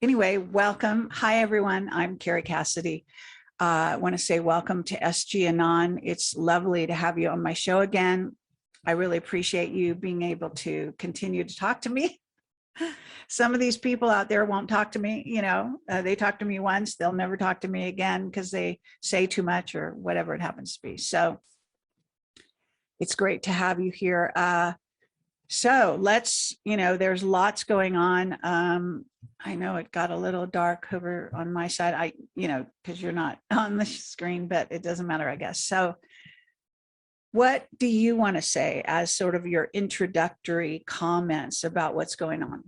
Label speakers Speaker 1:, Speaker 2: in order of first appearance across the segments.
Speaker 1: Anyway, welcome. Hi, everyone. I'm Carrie Cassidy. I want to say welcome to SG Anon. It's lovely to have you on my show again. I really appreciate you being able to continue to talk to me. Some of these people out there won't talk to me. They talk to me once, they'll never talk to me again because they say too much or whatever it happens to be. So it's great to have you here. So let's, there's lots going on. I know it got a little dark over on my side, because you're not on the screen, but it doesn't matter, I guess. So what do you want to say as sort of your introductory comments about what's going on?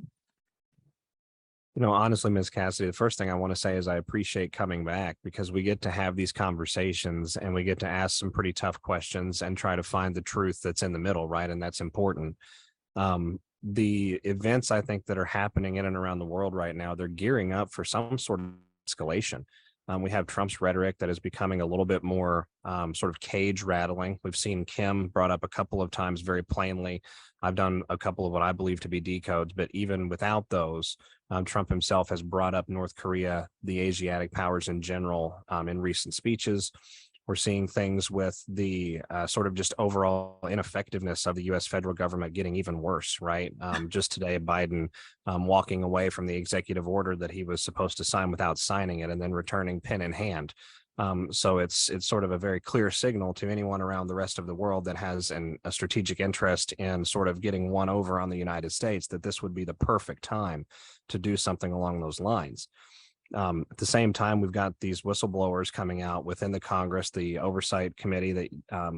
Speaker 2: Honestly, Ms. Cassidy, the first thing I want to say is I appreciate coming back because we get to have these conversations and we get to ask some pretty tough questions and try to find the truth that's in the middle, right? And that's important. The events I think that are happening in and around the world right now, they're gearing up for some sort of escalation. We have Trump's rhetoric that is becoming a little bit more sort of cage rattling. We've seen Kim brought up a couple of times very plainly. I've done a couple of what I believe to be decodes, but even without those, Trump himself has brought up North Korea, the Asiatic powers in general, in recent speeches. We're seeing things with the sort of just overall ineffectiveness of the U.S. federal government getting even worse, right? Just today, Biden walking away from the executive order that he was supposed to sign without signing it and then returning pen in hand. So it's sort of a very clear signal to anyone around the rest of the world that has a strategic interest in sort of getting one over on the United States that this would be the perfect time to do something along those lines. At the same time, we've got these whistleblowers coming out within the Congress, the oversight committee that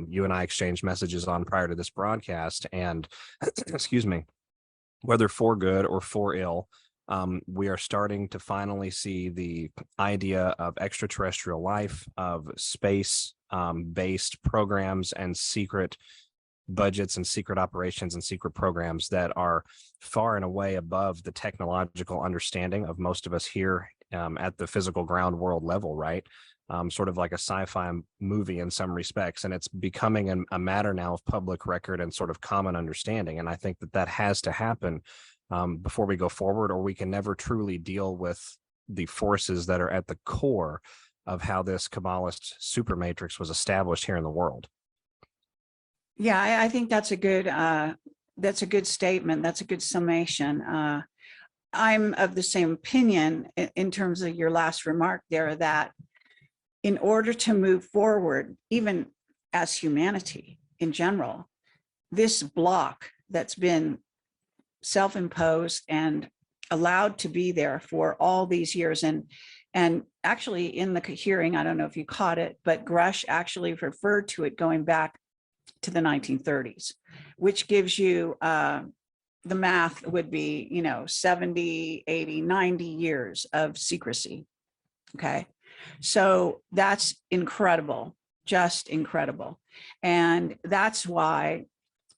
Speaker 2: you and I exchanged messages on prior to this broadcast. And excuse me, whether for good or for ill, we are starting to finally see the idea of extraterrestrial life, of space-based programs and secret budgets and secret operations and secret programs that are far and away above the technological understanding of most of us here at the physical ground world level, right? Sort of like a sci-fi movie in some respects. And it's becoming a matter now of public record and sort of common understanding. And I think that has to happen before we go forward, or we can never truly deal with the forces that are at the core of how this Kabbalist super matrix was established here in the world.
Speaker 1: Yeah, I think that's a good statement. That's a good summation. I'm of the same opinion in terms of your last remark there, that in order to move forward, even as humanity in general, this block that's been self-imposed and allowed to be there for all these years, and actually in the hearing, I don't know if you caught it, but Grush actually referred to it going back to the 1930s, which gives you the math would be, 70, 80, 90 years of secrecy. Okay. So that's incredible, just incredible. And that's why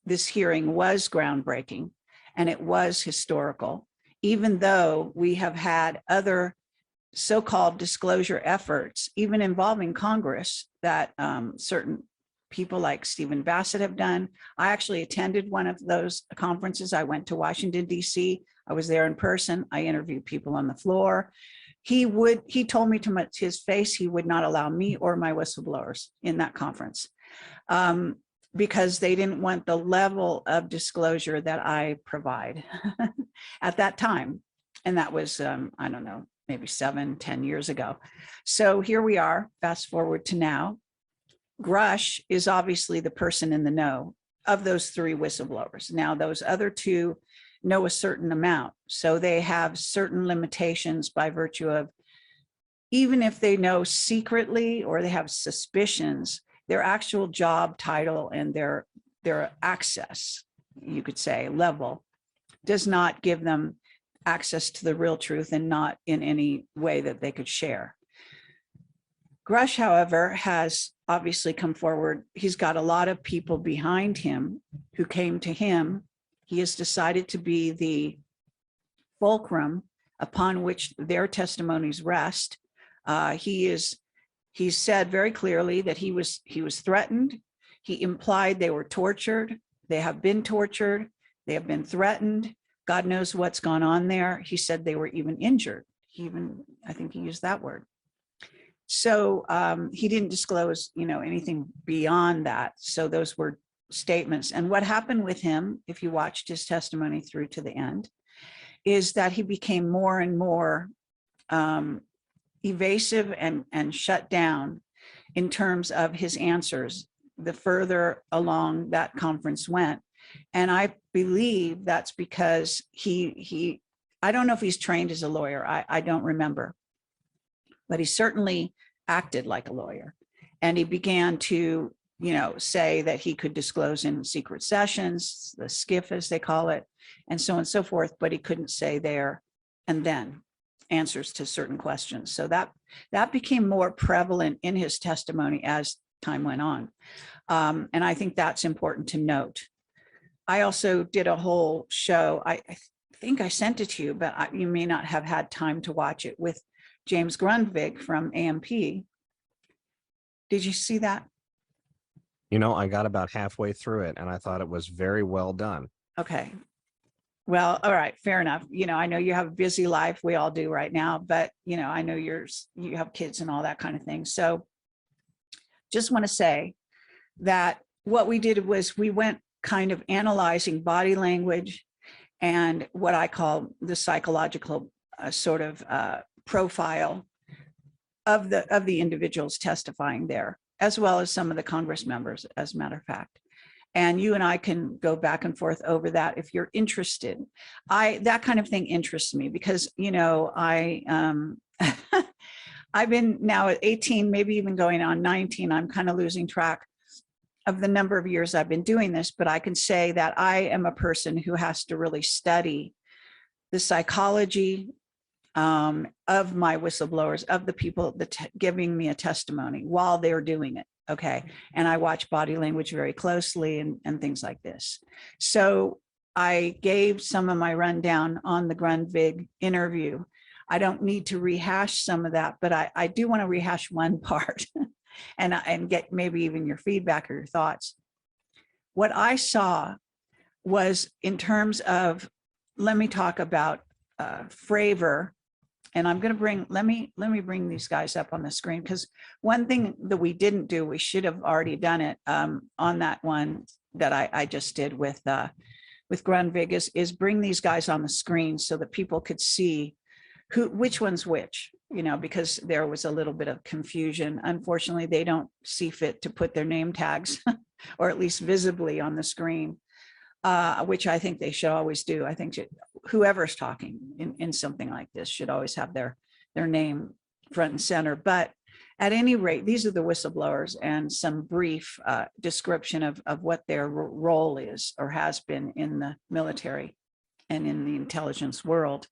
Speaker 1: this hearing was groundbreaking and it was historical, even though we have had other so-called disclosure efforts, even involving Congress, that certain people like Stephen Bassett have done. I actually attended one of those conferences. I went to Washington, D.C. I was there in person. I interviewed people on the floor. He told me to his face, he would not allow me or my whistleblowers in that conference because they didn't want the level of disclosure that I provide at that time. And that was, I don't know, maybe 7-10 years ago. So here we are, fast forward to now. Grush is obviously the person in the know of those three whistleblowers. Now, those other two know a certain amount, so they have certain limitations by virtue of, even if they know secretly or they have suspicions, their actual job title and their access, you could say, level, does not give them access to the real truth, and not in any way that they could share. Grush, however, has obviously come forward. He's got a lot of people behind him who came to him. He has decided to be the fulcrum upon which their testimonies rest. He said very clearly that he was threatened. He implied they were tortured. They have been tortured. They have been threatened. God knows what's gone on there. He said they were even injured. I think he used that word. So he didn't disclose, anything beyond that. So those were statements. And what happened with him, if you watched his testimony through to the end, is that he became more and more evasive and shut down in terms of his answers the further along that conference went. And I believe that's because I don't know if he's trained as a lawyer. I don't remember, but he certainly acted like a lawyer. And he began to, say that he could disclose in secret sessions, the skiff as they call it, and so on and so forth, but he couldn't say there and then answers to certain questions. So that became more prevalent in his testimony as time went on. And I think that's important to note. I also did a whole show. I think I sent it to you, but you may not have had time to watch it, with James Grundvig from AMP. Did you see that?
Speaker 2: I got about halfway through it and I thought it was very well done.
Speaker 1: Okay. Well, all right, fair enough. I know you have a busy life. We all do right now, but I know you have kids and all that kind of thing. So just want to say that what we did was we went kind of analyzing body language and what I call the psychological sort of profile of the individuals testifying there, as well as some of the Congress members, as a matter of fact. And you and I can go back and forth over that if you're interested. That kind of thing interests me because, I've been now at 18, maybe even going on 19. I'm kind of losing track of the number of years I've been doing this, but I can say that I am a person who has to really study the psychology of my whistleblowers, of the people that giving me a testimony while they're doing it. Okay. And I watch body language very closely and things like this. So I gave some of my rundown on the Grundvig interview. I don't need to rehash some of that, but I do want to rehash one part and get maybe even your feedback or your thoughts. What I saw was in terms of, let me talk about Fravor. And I'm going to let me bring these guys up on the screen, because one thing that we didn't do, we should have already done it on that one that I just did with Grundvig is bring these guys on the screen so that people could see which one's which, because there was a little bit of confusion. Unfortunately, they don't see fit to put their name tags or at least visibly on the screen, which I think they should always do. I think whoever's talking in something like this should always have their name front and center. But at any rate, these are the whistleblowers and some brief description of what their role is or has been in the military and in the intelligence world.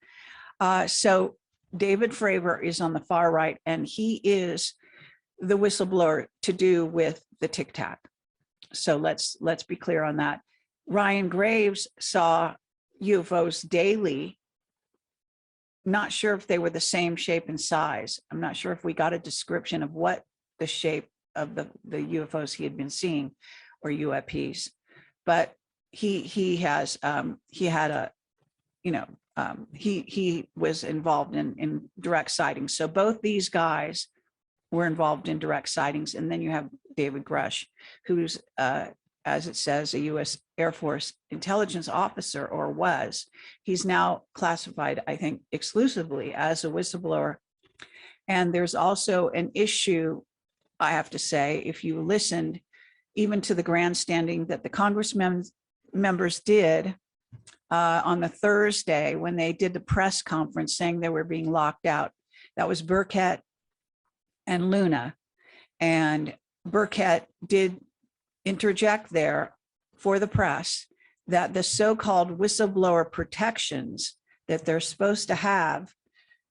Speaker 1: So David Fravor is on the far right, and he is the whistleblower to do with the Tic Tac. So let's be clear on that. Ryan Graves saw UFOs daily. Not sure if they were the same shape and size. I'm not sure if we got a description of what the shape of the UFOs he had been seeing, or UAPs, but he was involved in direct sightings. So both these guys were involved in direct sightings. And then you have David Grush, who's as it says, a U.S. Air Force intelligence officer, or was. He's now classified, I think, exclusively as a whistleblower. And there's also an issue, I have to say, if you listened even to the grandstanding that the Congress members did on the Thursday when they did the press conference saying they were being locked out. That was Burkett and Luna. And Burkett did interject there for the press that the so-called whistleblower protections that they're supposed to have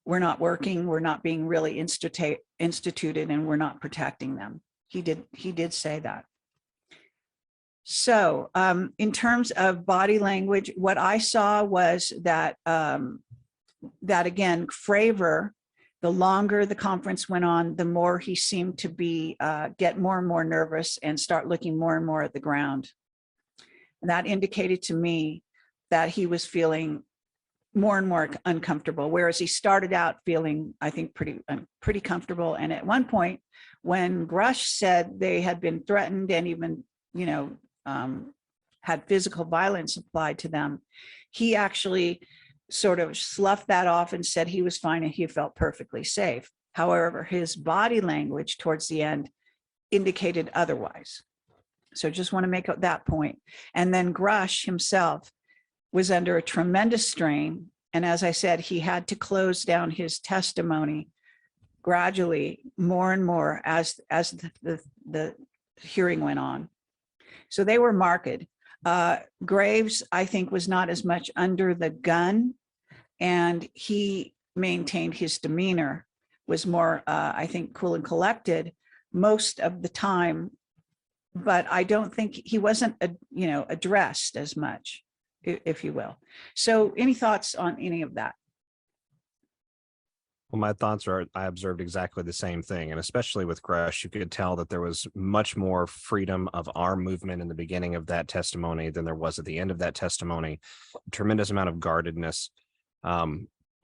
Speaker 1: were not working, were not being really instituted, and we're not protecting them. He did say that. So in terms of body language, what I saw was that again, Fravor, the longer the conference went on, the more he seemed to be get more and more nervous and start looking more and more at the ground. And that indicated to me that he was feeling more and more uncomfortable, whereas he started out feeling, I think, pretty comfortable. And at one point, when Grush said they had been threatened and even, had physical violence applied to them, he actually sort of sloughed that off and said he was fine and he felt perfectly safe. However, his body language towards the end indicated otherwise. So just want to make that point. And then Grush himself was under a tremendous strain. And as I said, he had to close down his testimony gradually more and more as the hearing went on. So they were marked. Graves, I think, was not as much under the gun, and he maintained his demeanor, was more, I think, cool and collected most of the time, but I don't think he wasn't, addressed as much, if you will. So any thoughts on any of that?
Speaker 2: Well, my thoughts are, I observed exactly the same thing. And especially with Grush, you could tell that there was much more freedom of arm movement in the beginning of that testimony than there was at the end of that testimony. A tremendous amount of guardedness,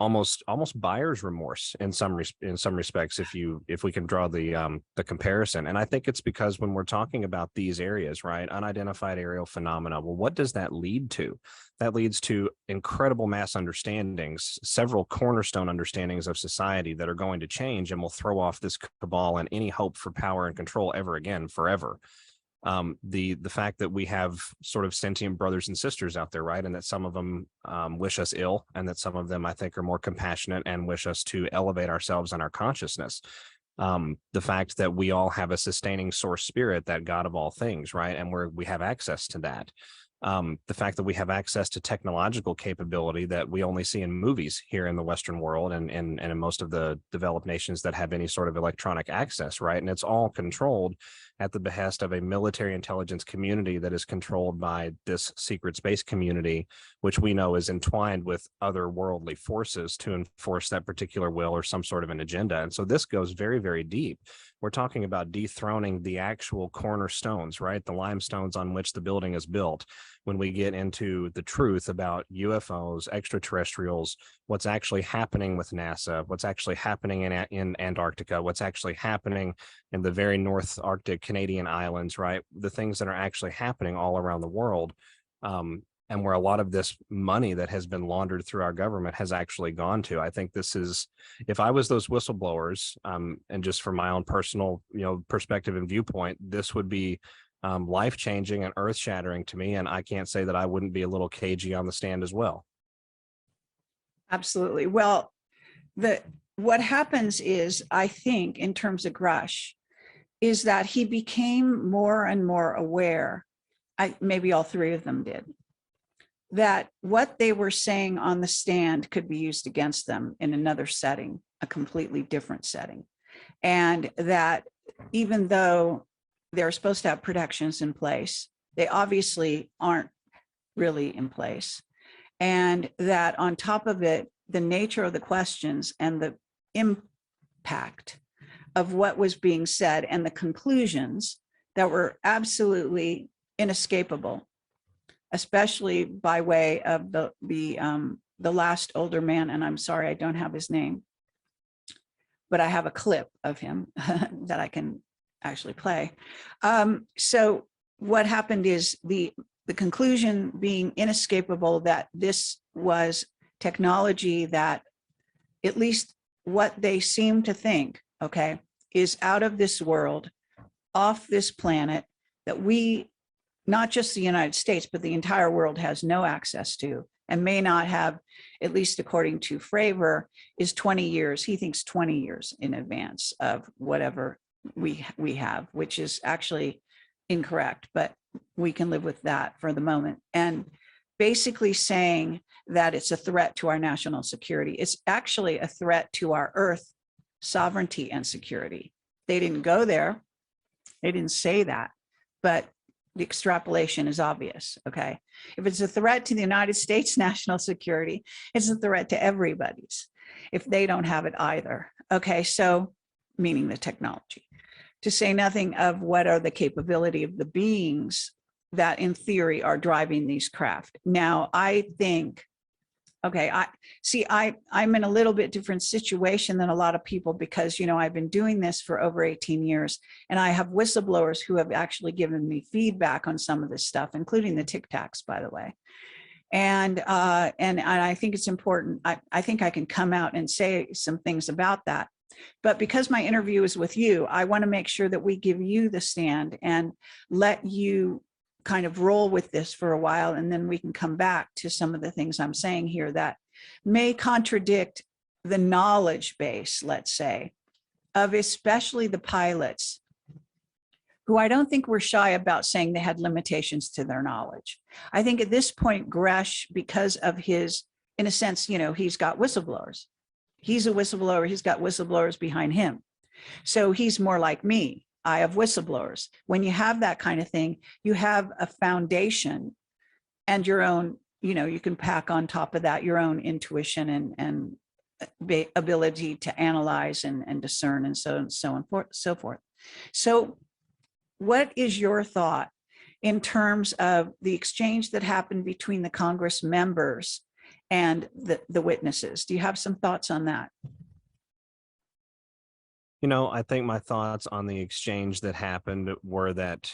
Speaker 2: almost buyer's remorse in some respects, if we can draw the comparison. And I think it's because when we're talking about these areas, right, unidentified aerial phenomena, well, what does that lead to? That leads to incredible mass understandings, several cornerstone understandings of society that are going to change and will throw off this cabal and any hope for power and control ever again, forever. The fact that we have sort of sentient brothers and sisters out there, right, and that some of them wish us ill, and that some of them, I think, are more compassionate and wish us to elevate ourselves and our consciousness. The fact that we all have a sustaining source spirit, that God of all things, right, and we have access to that. The fact that we have access to technological capability that we only see in movies here in the Western world and in most of the developed nations that have any sort of electronic access, right? And it's all controlled at the behest of a military intelligence community that is controlled by this secret space community, which we know is entwined with other worldly forces to enforce that particular will or some sort of an agenda. And so this goes very, very deep. We're talking about dethroning the actual cornerstones, right? The limestones on which the building is built. When we get into the truth about UFOs, extraterrestrials, what's actually happening with NASA, what's actually happening in Antarctica, what's actually happening in the very North Arctic Canadian islands, right? The things that are actually happening all around the world, and where a lot of this money that has been laundered through our government has actually gone to. I think this is, if I was those whistleblowers, and just from my own personal, perspective and viewpoint, this would be life-changing and earth-shattering to me. And I can't say that I wouldn't be a little cagey on the stand as well.
Speaker 1: Absolutely. Well, what happens is, I think, in terms of Grush, is that he became more and more aware, maybe all three of them did, that what they were saying on the stand could be used against them in another setting, a completely different setting. And that even though they're supposed to have protections in place, they obviously aren't really in place. And that on top of it, the nature of the questions and the impact of what was being said and the conclusions that were absolutely inescapable, especially by way of the last older man. And I'm sorry, I don't have his name, but I have a clip of him that I can actually play. So what happened is the conclusion being inescapable that this was technology that, at least what they seem to think, okay, is out of this world, off this planet, that we, not just the United States, but the entire world has no access to, and may not have, at least according to Fravor, is 20 years. He thinks 20 years in advance of whatever we have, which is actually incorrect, but we can live with that for the moment. And basically saying that it's a threat to our national security. It's actually a threat to our Earth sovereignty and security. They didn't go there. They didn't say that, but the extrapolation is obvious, okay? If it's a threat to the United States national security, it's a threat to everybody's if they don't have it either, okay? So, meaning the technology. To say nothing of what are the capability of the beings that in theory are driving these craft. Now, I think Okay, I'm in a little bit different situation than a lot of people because, you know, I've been doing this for over 18 years and I have whistleblowers who have actually given me feedback on some of this stuff, including the Tic Tacs, by the way. And I think it's important. I think I can come out and say some things about that. But because my interview is with you, I want to make sure that we give you the stand and let you kind of roll with this for a while, and then we can come back to some of the things I'm saying here that may contradict the knowledge base, let's say, of especially the pilots, who I don't think were shy about saying they had limitations to their knowledge. I think at this point, Gresh, because of his, in a sense, you know, he's got whistleblowers. He's a whistleblower, he's got whistleblowers behind him. So he's more like me. I have whistleblowers. When you have that kind of thing, you have a foundation and your own, you know, you can pack on top of that your own intuition and ability to analyze and discern and so on, so forth. So what is your thought in terms of the exchange that happened between the Congress members and the witnesses? Do you have some thoughts on that?
Speaker 2: You know, I think my thoughts on the exchange that happened were that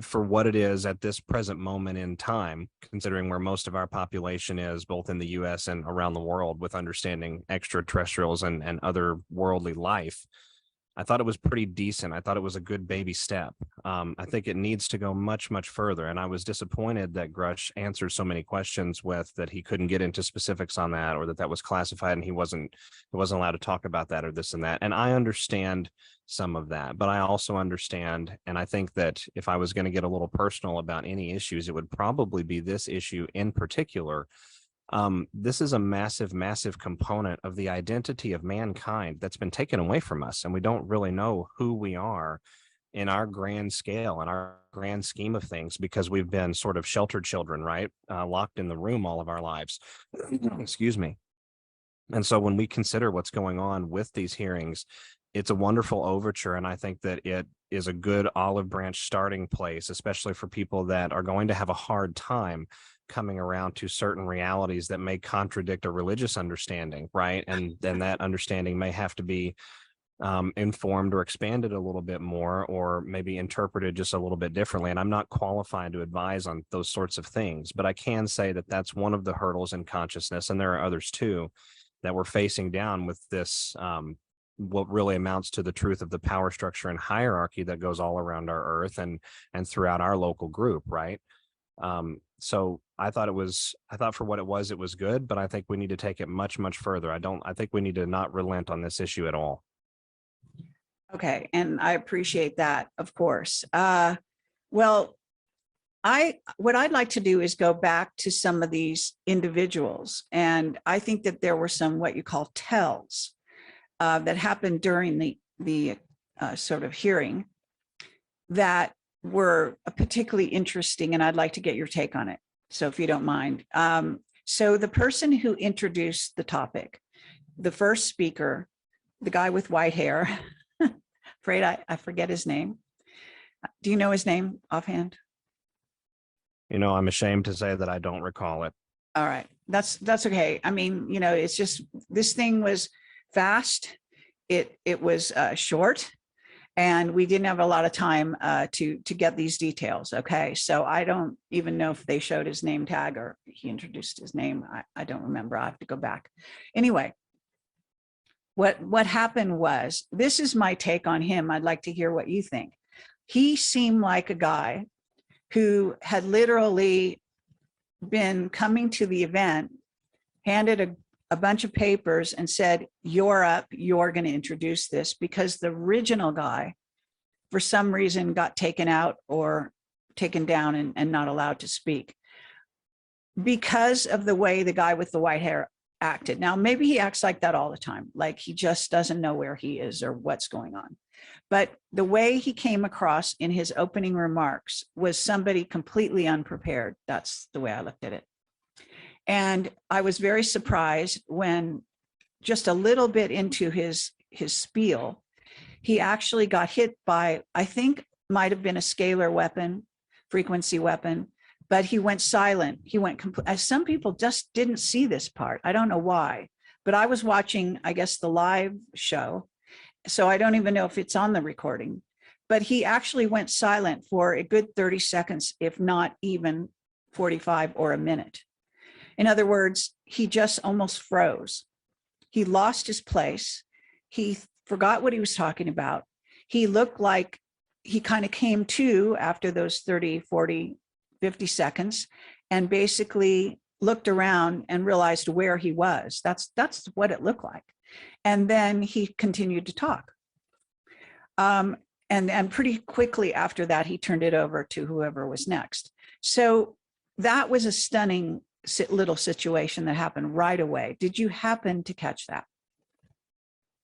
Speaker 2: for what it is at this present moment in time, considering where most of our population is, both in the US and around the world, with understanding extraterrestrials and other worldly life, I thought it was pretty decent. I thought it was a good baby step. I think it needs to go much, much further. And I was disappointed that Gresh answered so many questions with that he couldn't get into specifics on that, or that was classified and he wasn't allowed to talk about that or this and that. And I understand some of that, but I also understand, and I think that if I was going to get a little personal about any issues, it would probably be this issue in particular. This is a massive, massive component of the identity of mankind that's been taken away from us. And we don't really know who we are in our grand scale and our grand scheme of things, because we've been sort of sheltered children, right? Locked in the room all of our lives. Excuse me. And so when we consider what's going on with these hearings, it's a wonderful overture. And I think that it is a good olive branch starting place, especially for people that are going to have a hard time coming around to certain realities that may contradict a religious understanding, right? And then that understanding may have to be informed or expanded a little bit more, or maybe interpreted just a little bit differently. And I'm not qualified to advise on those sorts of things, but I can say that that's one of the hurdles in consciousness, and there are others too, that we're facing down with this, what really amounts to the truth of the power structure and hierarchy that goes all around our earth and throughout our local group, right? So I thought for what it was good, but I think we need to take it much, much further. I think we need to not relent on this issue at all.
Speaker 1: Okay, and I appreciate that, of course. Well, what I'd like to do is go back to some of these individuals, and I think that there were some what you call tells that happened during the sort of hearing that were particularly interesting, and I'd like to get your take on it. So if you don't mind. So the person who introduced the topic, the first speaker, the guy with white hair, afraid I forget his name. Do you know his name offhand?
Speaker 2: You know, I'm ashamed to say that I don't recall it.
Speaker 1: All right, that's okay. I mean, you know, it's just, this thing was fast. It was short, and we didn't have a lot of time to get these details. Okay, so I don't even know if they showed his name tag or he introduced his name. I don't remember. I have to go back. Anyway, what happened was, this is my take on him. I'd like to hear what you think. He seemed like a guy who had literally been coming to the event, handed a bunch of papers and said, "You're up, you're going to introduce this," because the original guy, for some reason, got taken out or taken down and not allowed to speak because of the way the guy with the white hair acted. Now, maybe he acts like that all the time, like he just doesn't know where he is or what's going on. But the way he came across in his opening remarks was somebody completely unprepared. That's the way I looked at it. And I was very surprised when, just a little bit into his spiel, he actually got hit by, I think might have been a scalar weapon, frequency weapon, but he went silent. He went, as some people just didn't see this part. I don't know why, but I was watching, I guess, the live show. So I don't even know if it's on the recording, but he actually went silent for a good 30 seconds, if not even 45 or a minute. In other words, he just almost froze. He lost his place. He forgot what he was talking about. He looked like he kind of came to after those 30, 40, 50 seconds and basically looked around and realized where he was. That's what it looked like. And then he continued to talk. And pretty quickly after that, he turned it over to whoever was next. So that was a stunning little situation that happened right away. Did you happen to catch that?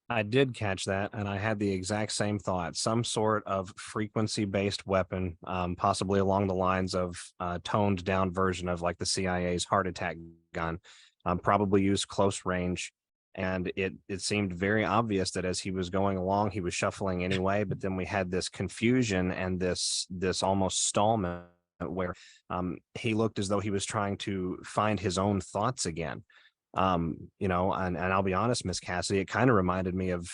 Speaker 2: I did catch that, and I had the exact same thought, some sort of frequency-based weapon, possibly along the lines of a toned down version of like the CIA's heart attack gun, probably used close range. And it seemed very obvious that as he was going along, he was shuffling anyway, but then we had this confusion and this almost stallment where he looked as though he was trying to find his own thoughts again. You know, and I'll be honest, Miss Cassidy, it kind of reminded me of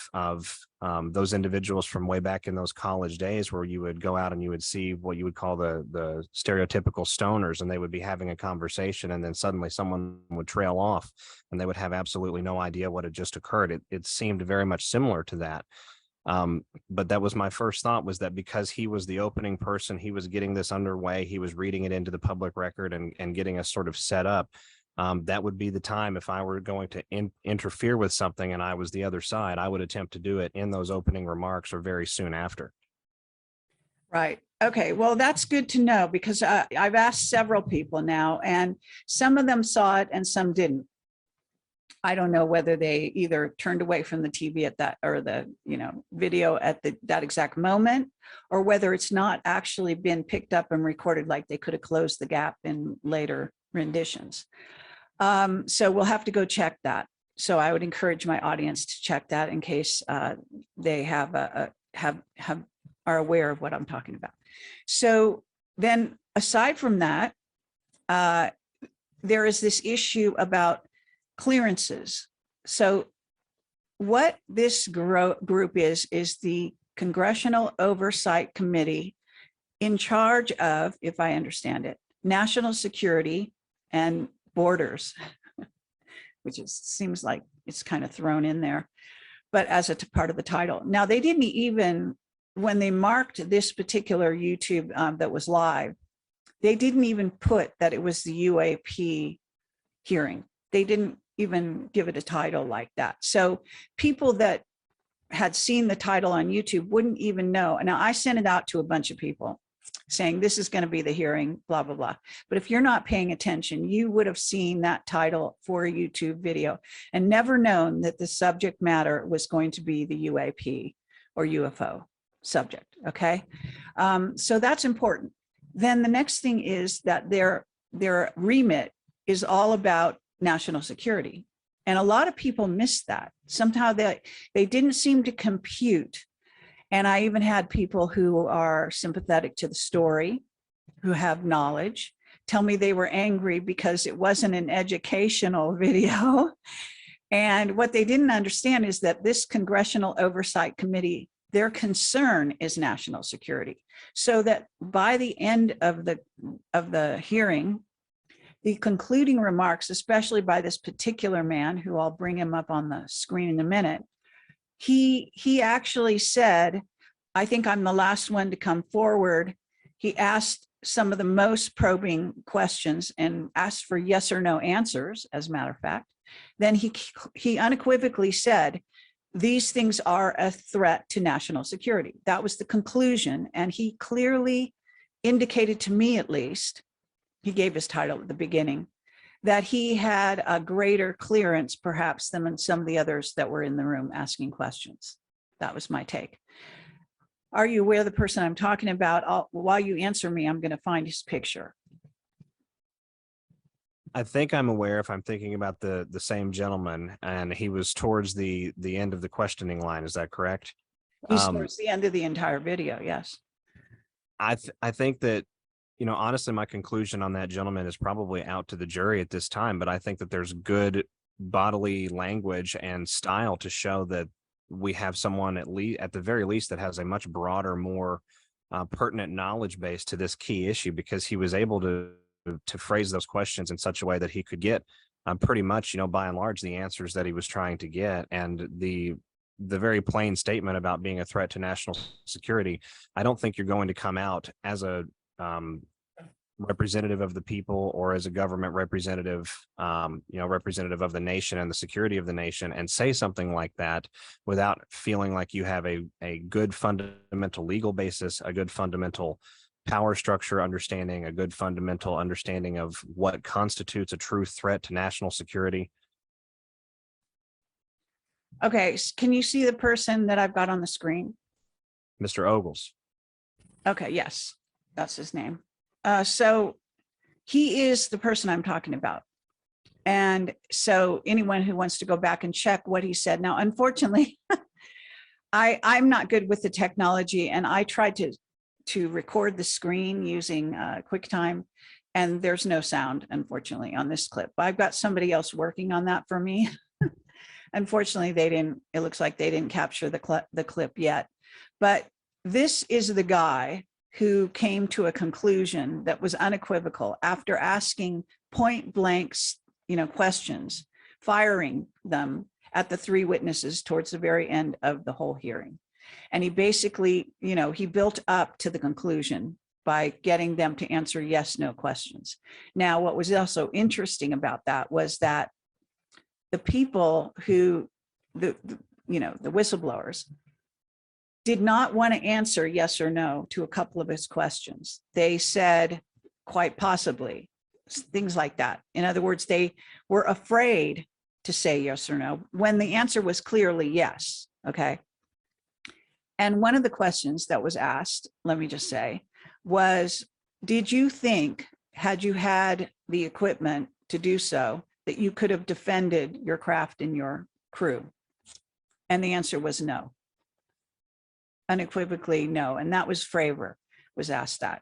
Speaker 2: those individuals from way back in those college days where you would go out and you would see what you would call the stereotypical stoners, and they would be having a conversation and then suddenly someone would trail off and they would have absolutely no idea what had just occurred. It seemed very much similar to that. But that was my first thought, was that because he was the opening person, he was getting this underway, he was reading it into the public record and getting us sort of set up. That would be the time, if I were going to interfere with something and I was the other side, I would attempt to do it in those opening remarks or very soon after.
Speaker 1: Right. Okay. Well, that's good to know, because I've asked several people now, and some of them saw it and some didn't. I don't know whether they either turned away from the TV at that, or the, video at that exact moment, or whether it's not actually been picked up and recorded, like they could have closed the gap in later renditions. So we'll have to go check that. So I would encourage my audience to check that in case they are aware of what I'm talking about. So then, aside from that, there is this issue about clearances. So what this group is the Congressional Oversight Committee, in charge of, if I understand it, national security and borders, which seems like it's kind of thrown in there, but as a part of the title. Now, they didn't even, when they marked this particular YouTube that was live, they didn't even put that it was the UAP hearing. They didn't even give it a title like that. So people that had seen the title on YouTube wouldn't even know. And now I sent it out to a bunch of people saying, this is going to be the hearing, blah, blah, blah. But if you're not paying attention, you would have seen that title for a YouTube video and never known that the subject matter was going to be the UAP or UFO subject. Okay. So that's important. Then the next thing is that their remit is all about national security. And a lot of people missed that. Somehow they didn't seem to compute. And I even had people who are sympathetic to the story, who have knowledge, tell me they were angry because it wasn't an educational video. And what they didn't understand is that this Congressional Oversight Committee, their concern is national security. So that by the end of the hearing, the concluding remarks, especially by this particular man, who I'll bring him up on the screen in a minute, he actually said, I think I'm the last one to come forward. He asked some of the most probing questions and asked for yes or no answers, as a matter of fact. Then he unequivocally said, these things are a threat to national security. That was the conclusion. And he clearly indicated to me, at least, he gave his title at the beginning, that he had a greater clearance perhaps than some of the others that were in the room asking questions. That was my take. Are you aware of the person I'm talking about? While you answer me, I'm going to find his picture.
Speaker 2: I think I'm aware, if I'm thinking about the same gentleman, and he was towards the end of the questioning line. Is that correct?
Speaker 1: He's towards the end of the entire video. Yes.
Speaker 2: I think that honestly, my conclusion on that gentleman is probably out to the jury at this time, but I think that there's good bodily language and style to show that we have someone at the very least that has a much broader, more pertinent knowledge base to this key issue, because he was able to phrase those questions in such a way that he could get pretty much, by and large, the answers that he was trying to get. And the very plain statement about being a threat to national security, I don't think you're going to come out as a representative of the people or as a government representative, representative of the nation and the security of the nation, and say something like that without feeling like you have a good fundamental legal basis, a good fundamental power structure understanding, a good fundamental understanding of what constitutes a true threat to national security.
Speaker 1: Okay, can you see the person that I've got on the screen?
Speaker 2: Mr. Ogles.
Speaker 1: Okay, yes, that's his name. So he is the person I'm talking about. And so anyone who wants to go back and check what he said. Now, unfortunately, I'm not good with the technology, and I tried to record the screen using QuickTime, and there's no sound, unfortunately, on this clip. But I've got somebody else working on that for me. Unfortunately, it looks like they didn't capture the clip yet. But this is the guy who came to a conclusion that was unequivocal after asking point blank, questions, firing them at the three witnesses towards the very end of the whole hearing. And he basically, he built up to the conclusion by getting them to answer yes, no questions. Now, what was also interesting about that was that the people who, the whistleblowers, did not want to answer yes or no to a couple of his questions. They said quite possibly, things like that. In other words, they were afraid to say yes or no when the answer was clearly yes. Okay. And one of the questions that was asked, let me just say, was, did you think, had you had the equipment to do so, that you could have defended your craft and your crew? And the answer was no. Unequivocally no. And that was Fravor was asked that.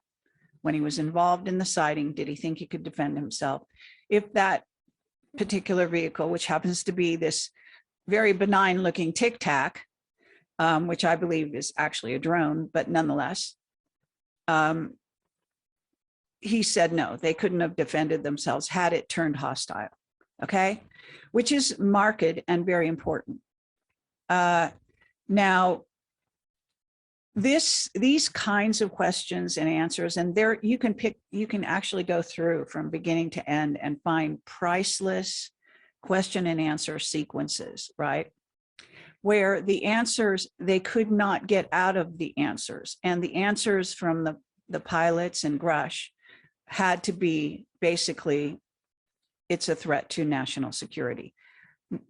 Speaker 1: When he was involved in the sighting, did he think he could defend himself if that particular vehicle, which happens to be this very benign looking Tic Tac, which I believe is actually a drone, but nonetheless, he said no, they couldn't have defended themselves had it turned hostile. Okay, which is marked and very important. Now, these kinds of questions and answers, and there you can actually go through from beginning to end and find priceless question and answer sequences, right? Where the answers, they could not get out of the answers, and the answers from the pilots and Grush had to be basically, it's a threat to national security.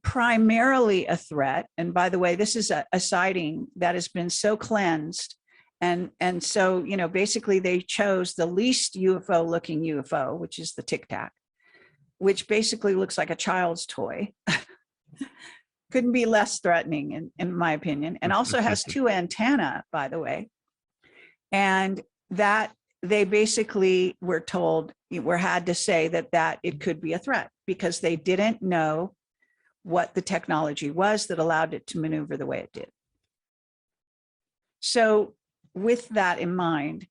Speaker 1: Primarily a threat, and by the way, this is a sighting that has been so cleansed, and so basically they chose the least UFO looking UFO, which is the Tic Tac, which basically looks like a child's toy. Couldn't be less threatening in my opinion, and also has two antennae, by the way, and that they basically were told, had to say that it could be a threat because they didn't know what the technology was that allowed it to maneuver the way it did. So with that in mind,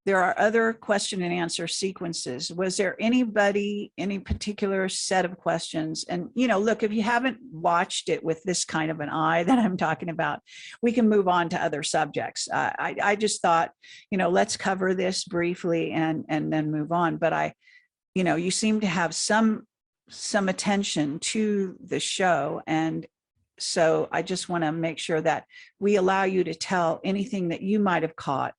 Speaker 1: there are other question and answer sequences. Was there any particular set of questions? And, look, if you haven't watched it with this kind of an eye that I'm talking about, we can move on to other subjects. I just thought, let's cover this briefly and then move on. But you seem to have some attention to the show. And so I just want to make sure that we allow you to tell anything that you might have caught,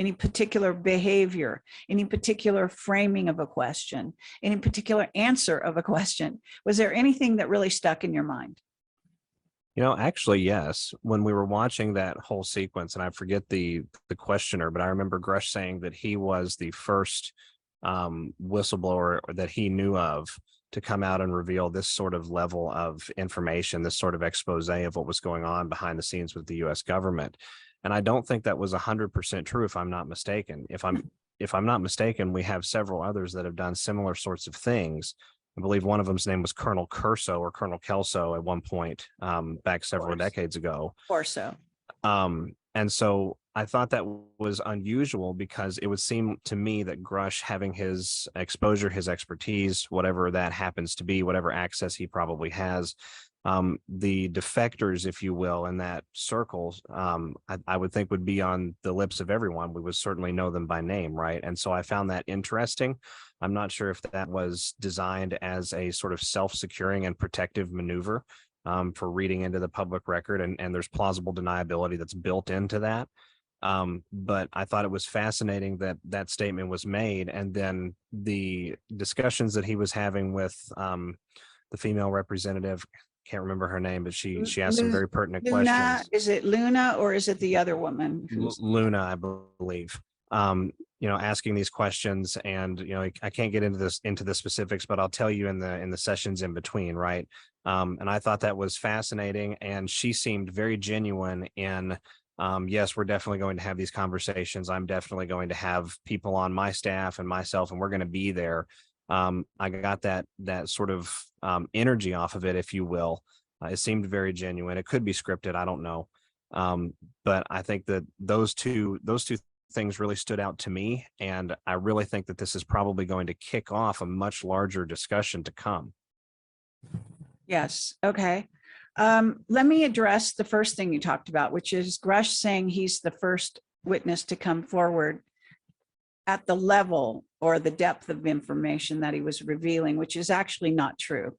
Speaker 1: any particular behavior, any particular framing of a question, any particular answer of a question. Was there anything that really stuck in your mind?
Speaker 2: Actually, yes. When we were watching that whole sequence, and I forget the questioner, but I remember Grush saying that he was the first whistleblower that he knew of to come out and reveal this sort of level of information, this sort of expose of what was going on behind the scenes with the U.S. government. And I don't think that was 100% true, if I'm not mistaken. If I'm if I'm not mistaken, we have several others that have done similar sorts of things. I believe one of them's name was Colonel Curso or Colonel Kelso at one point, back several decades ago.
Speaker 1: Or so.
Speaker 2: And so I thought that was unusual because it would seem to me that Grush, having his exposure, his expertise, whatever that happens to be, whatever access he probably has, the defectors, if you will, in that circle, I would think would be on the lips of everyone. We would certainly know them by name, right? And so I found that interesting. I'm not sure if that was designed as a sort of self-securing and protective maneuver for reading into the public record, and there's plausible deniability that's built into that. But I thought it was fascinating that that statement was made, and then the discussions that he was having with the female representative, can't remember her name, but she asked some very pertinent questions.
Speaker 1: Is it Luna or is it the other woman?
Speaker 2: Luna, I believe. Asking these questions, and I can't get into the specifics, but I'll tell you in the sessions in between, right? And I thought that was fascinating, and she seemed very genuine in, yes, we're definitely going to have these conversations. I'm definitely going to have people on my staff and myself, and we're going to be there. I got that sort of energy off of it, if you will. It seemed very genuine. It could be scripted, I don't know. But I think that those two things really stood out to me, and I really think that this is probably going to kick off a much larger discussion to come.
Speaker 1: Yes. Okay. Let me address the first thing you talked about, which is Grush saying he's the first witness to come forward at the level or the depth of information that he was revealing, which is actually not true.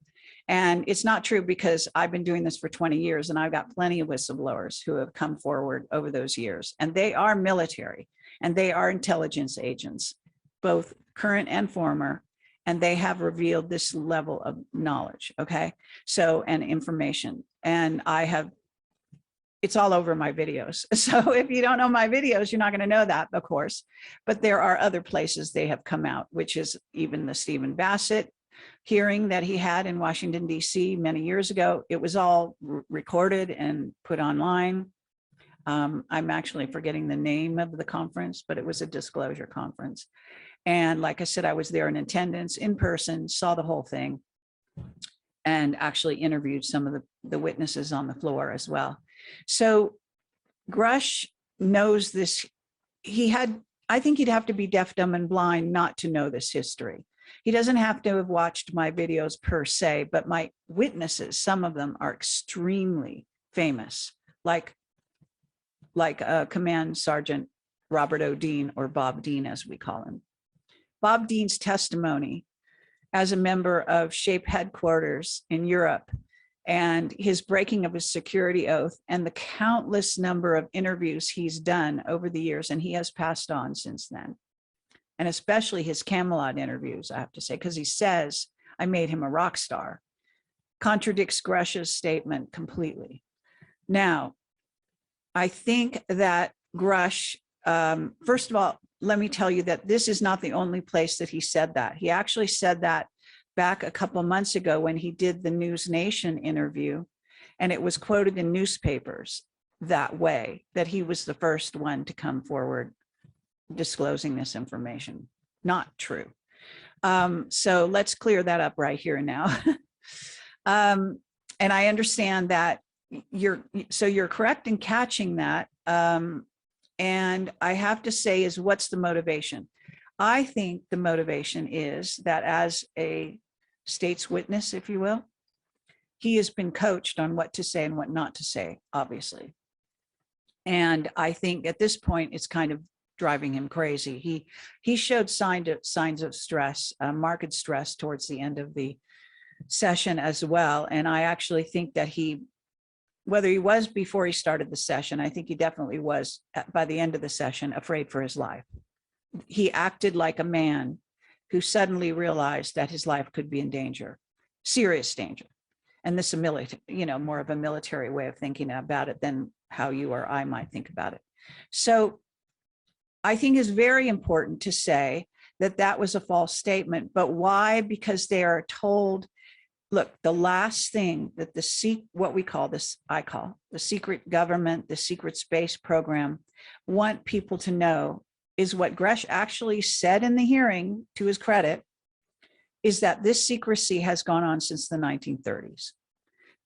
Speaker 1: And it's not true because I've been doing this for 20 years and I've got plenty of whistleblowers who have come forward over those years, and they are military and they are intelligence agents, both current and former, and they have revealed this level of knowledge. Okay. So, and information, and it's all over my videos. So if you don't know my videos, you're not going to know that, of course, but there are other places they have come out, which is even the Stephen Bassett hearing that he had in Washington, DC many years ago. It was all recorded and put online. I'm actually forgetting the name of the conference, but it was a disclosure conference. And like I said, I was there in attendance, in person, saw the whole thing, and actually interviewed some of the witnesses on the floor as well. So Grush knows this. I think he'd have to be deaf, dumb, and blind not to know this history. He doesn't have to have watched my videos per se, but my witnesses, some of them are extremely famous, like Command Sergeant Robert O. Dean, or Bob Dean, as we call him. Bob Dean's testimony as a member of SHAPE headquarters in Europe, and his breaking of his security oath, and the countless number of interviews he's done over the years, and he has passed on since then. And especially his CAMELOT interviews, I have to say, because he says, I made him a rock star, contradicts Grush's statement completely. Now, I think that Grush, first of all, let me tell you that this is not the only place that he said that. He actually said that back a couple of months ago when he did the News Nation interview, and it was quoted in newspapers that way, that he was the first one to come forward disclosing this information. Not true. So let's clear that up right here and now. And I understand that you're correct in catching that. And I have to say is, what's the motivation? I think the motivation is that as a state's witness, if you will, he has been coached on what to say and what not to say, obviously. And I think at this point, it's kind of driving him crazy. He showed signs of stress, marked stress towards the end of the session as well. And I actually think that whether he was before he started the session, I think he definitely was by the end of the session afraid for his life. He acted like a man who suddenly realized that his life could be in danger, serious danger. And this is more of a military way of thinking about it than how you or I might think about it. So I think it's very important to say that that was a false statement. But why? Because they are told, look, the last thing that what we call this, I call the secret government, the secret space program, want people to know is what Grush actually said in the hearing, to his credit, is that this secrecy has gone on since the 1930s.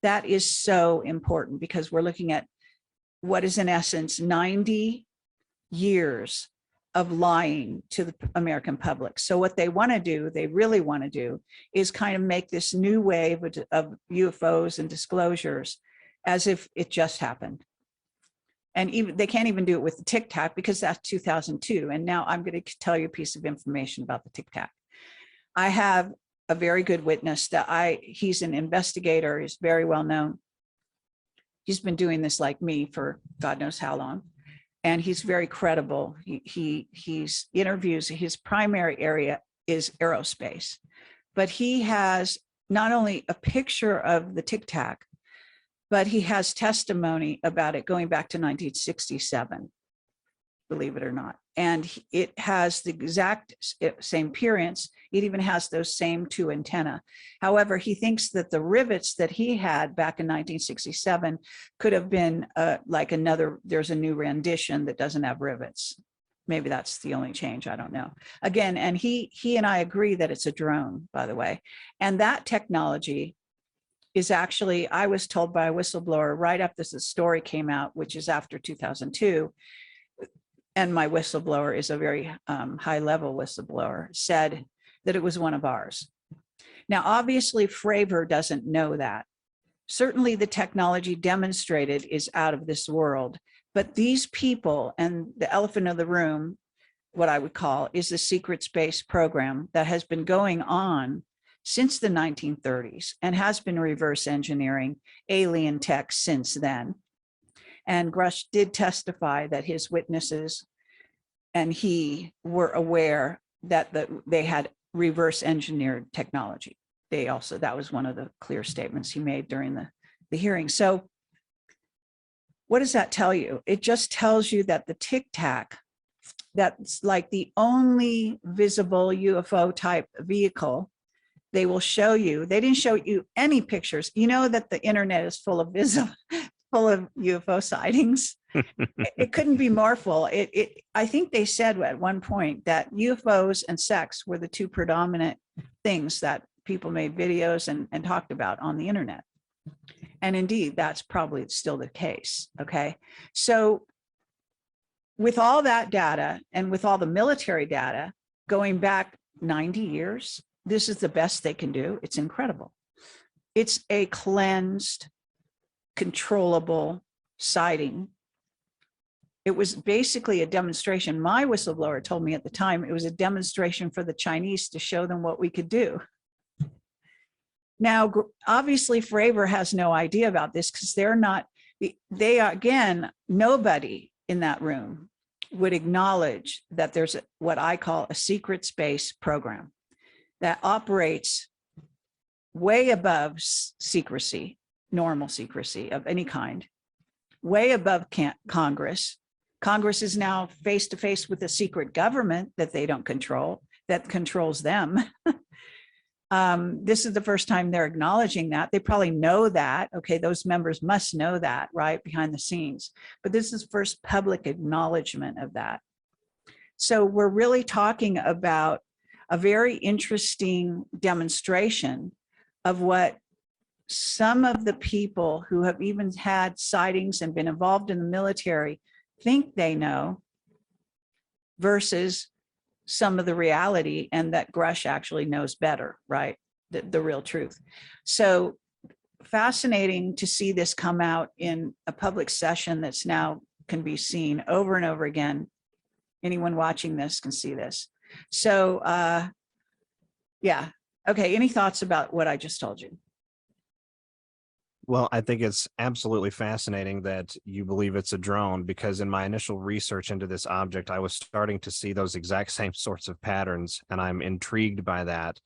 Speaker 1: That is so important because we're looking at what is in essence 90 years of lying to the American public. So what they want to do, they really want to do, is kind of make this new wave of UFOs and disclosures as if it just happened. And even they can't even do it with the Tic Tac because that's 2002. And now I'm going to tell you a piece of information about the Tic Tac. I have a very good witness that he's an investigator, he's very well known. He's been doing this like me for God knows how long. And he's very credible. He's interviews, his primary area is aerospace, but he has not only a picture of the Tic Tac, but he has testimony about it going back to 1967, believe it or not. And it has the exact same appearance. It even has those same two antennae. However, he thinks that the rivets that he had back in 1967 could have been like there's a new rendition that doesn't have rivets. Maybe that's the only change, I don't know. Again, and he and I agree that it's a drone, by the way. And that technology is actually, I was told by a whistleblower right after this story came out, which is after 2002, and my whistleblower is a very high level whistleblower, said that it was one of ours. Now, obviously, Fravor doesn't know that. Certainly the technology demonstrated is out of this world, but these people, and the elephant in the room, what I would call, is the secret space program that has been going on since the 1930s and has been reverse engineering alien tech since then. And Grush did testify that his witnesses and he were aware that they had reverse engineered technology. That was one of the clear statements he made during the hearing. So what does that tell you? It just tells you that the Tic Tac, that's like the only visible UFO type vehicle they will show you. They didn't show you any pictures. You know that the internet is full of UFO sightings. It couldn't be more full. I think they said at one point that UFOs and sex were the two predominant things that people made videos and talked about on the internet. And indeed, that's probably still the case. Okay. So with all that data and with all the military data going back 90 years, this is the best they can do. It's incredible. It's a cleansed, controllable sighting. It was basically a demonstration. My whistleblower told me at the time it was a demonstration for the Chinese to show them what we could do. Now, obviously, Fravor has no idea about this because again, nobody in that room would acknowledge that there's what I call a secret space program that operates way above secrecy, normal secrecy of any kind, way above Congress. Congress is now face to face with a secret government that they don't control, that controls them. This is the first time they're acknowledging that. They probably know that. Okay, those members must know that, right, behind the scenes. But this is first public acknowledgement of that. So we're really talking about a very interesting demonstration of what some of the people who have even had sightings and been involved in the military think they know versus some of the reality, and that Grush actually knows better, right? The real truth. So fascinating to see this come out in a public session that's now can be seen over and over again. Anyone watching this can see this. So yeah. Okay, any thoughts about what I just told you?
Speaker 2: Well, I think it's absolutely fascinating that you believe it's a drone, because in my initial research into this object, I was starting to see those exact same sorts of patterns, and I'm intrigued by that.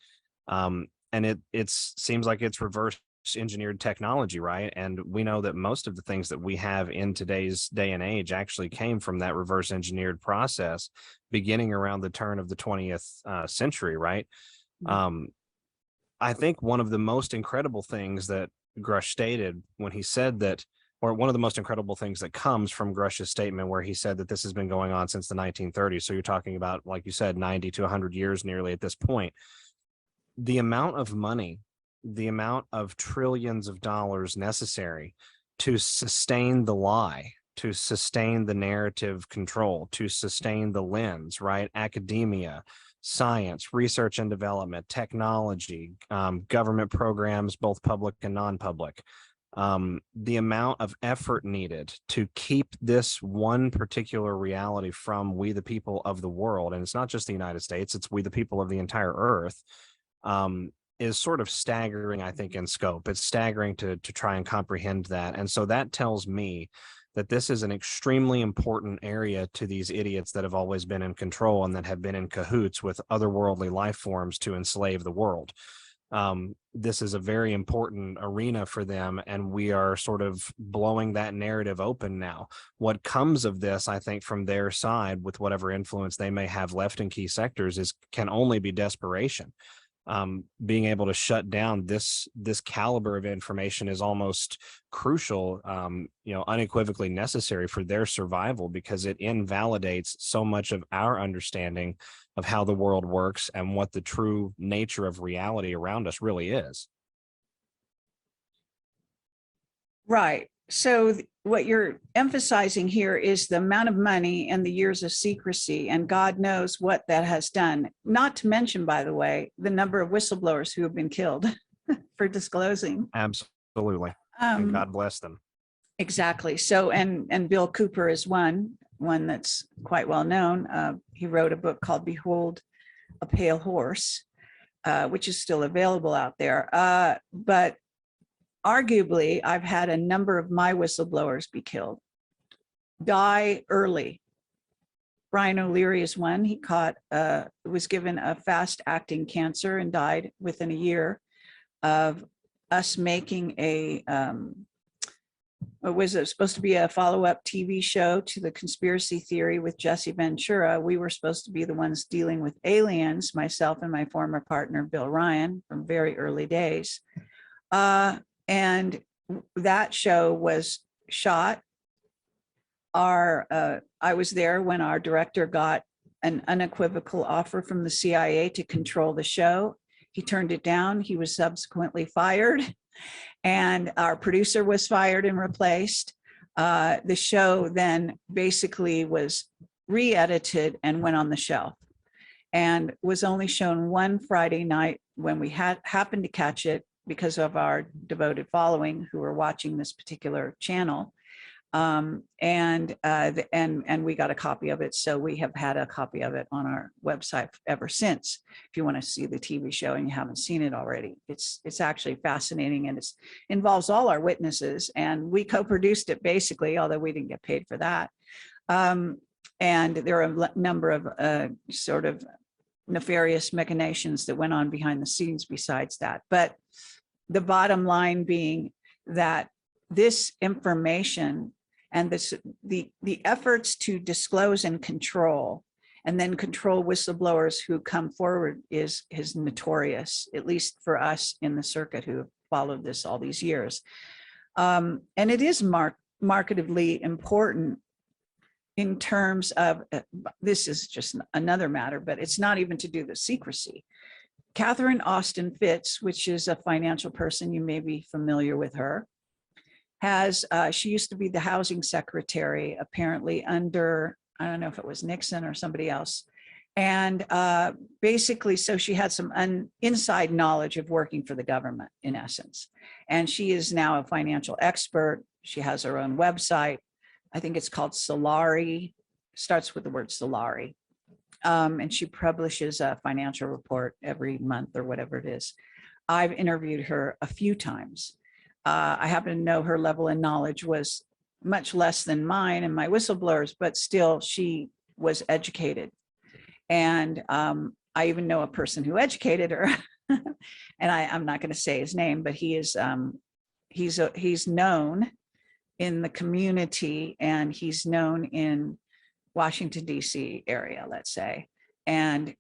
Speaker 2: And it seems like it's reverse engineered technology, right? And we know that most of the things that we have in today's day and age actually came from that reverse engineered process beginning around the turn of the 20th century, right? Mm-hmm. I think one of the most incredible things that Grush stated when he said that or one of the most incredible things that comes from Grush's statement where he said that this has been going on since the 1930s. So you're talking about, like you said, 90 to 100 years nearly at this point. The amount of money, the amount of trillions of dollars necessary to sustain the lie, to sustain the narrative control, to sustain the lens, right? Academia, science, research and development, technology, government programs, both public and non-public. The amount of effort needed to keep this one particular reality from we the people of the world, and it's not just the United States, it's we the people of the entire earth, is sort of staggering, I think, in scope. It's staggering to try and comprehend that. And so that tells me that this is an extremely important area to these idiots that have always been in control and that have been in cahoots with otherworldly life forms to enslave the world. This is a very important arena for them, and we are sort of blowing that narrative open now. What comes of this, I think, from their side, with whatever influence they may have left in key sectors, can only be desperation. Being able to shut down this caliber of information is almost crucial, unequivocally necessary for their survival, because it invalidates so much of our understanding of how the world works and what the true nature of reality around us really is.
Speaker 1: Right. So what you're emphasizing here is the amount of money and the years of secrecy, and God knows what that has done. Not to mention, by the way, the number of whistleblowers who have been killed for disclosing.
Speaker 2: Absolutely. And God bless them.
Speaker 1: Exactly. So, and Bill Cooper is one that's quite well known. He wrote a book called Behold a Pale Horse, which is still available out there. But arguably, I've had a number of my whistleblowers be killed, die early. Brian O'Leary is one. He was given a fast-acting cancer and died within a year of us making it was supposed to be a follow-up TV show to the conspiracy theory with Jesse Ventura. We were supposed to be the ones dealing with aliens, myself and my former partner, Bill Ryan, from very early days. And that show was shot. I was there when our director got an unequivocal offer from the CIA to control the show. He turned it down. He was subsequently fired, and our producer was fired and replaced. The show then basically was re-edited and went on the shelf, and was only shown one Friday night when we happened to catch it because of our devoted following who were watching this particular channel. And we got a copy of it. So we have had a copy of it on our website ever since. If you want to see the TV show and you haven't seen it already, it's actually fascinating, and it involves all our witnesses, and we co-produced it basically, although we didn't get paid for that. And there are a number of sort of nefarious machinations that went on behind the scenes besides that. But the bottom line being that this information and the efforts to disclose and control, and then control whistleblowers who come forward is notorious, at least for us in the circuit who have followed this all these years. And it is markedly important in terms of, this is just another matter, but it's not even to do with secrecy. Catherine Austin Fitts, which is a financial person, you may be familiar with her, she used to be the housing secretary, apparently under, I don't know if it was Nixon or somebody else. And basically, so she had some inside knowledge of working for the government, in essence. And she is now a financial expert. She has her own website. I think it's called Solari, starts with the word Solari. And she publishes a financial report every month or whatever it is. I've interviewed her a few times. I happen to know her level of knowledge was much less than mine and my whistleblowers, but still she was educated. And I even know a person who educated her, and I'm not going to say his name, but he's known in the community, and he's known in Washington, D.C. area, let's say. And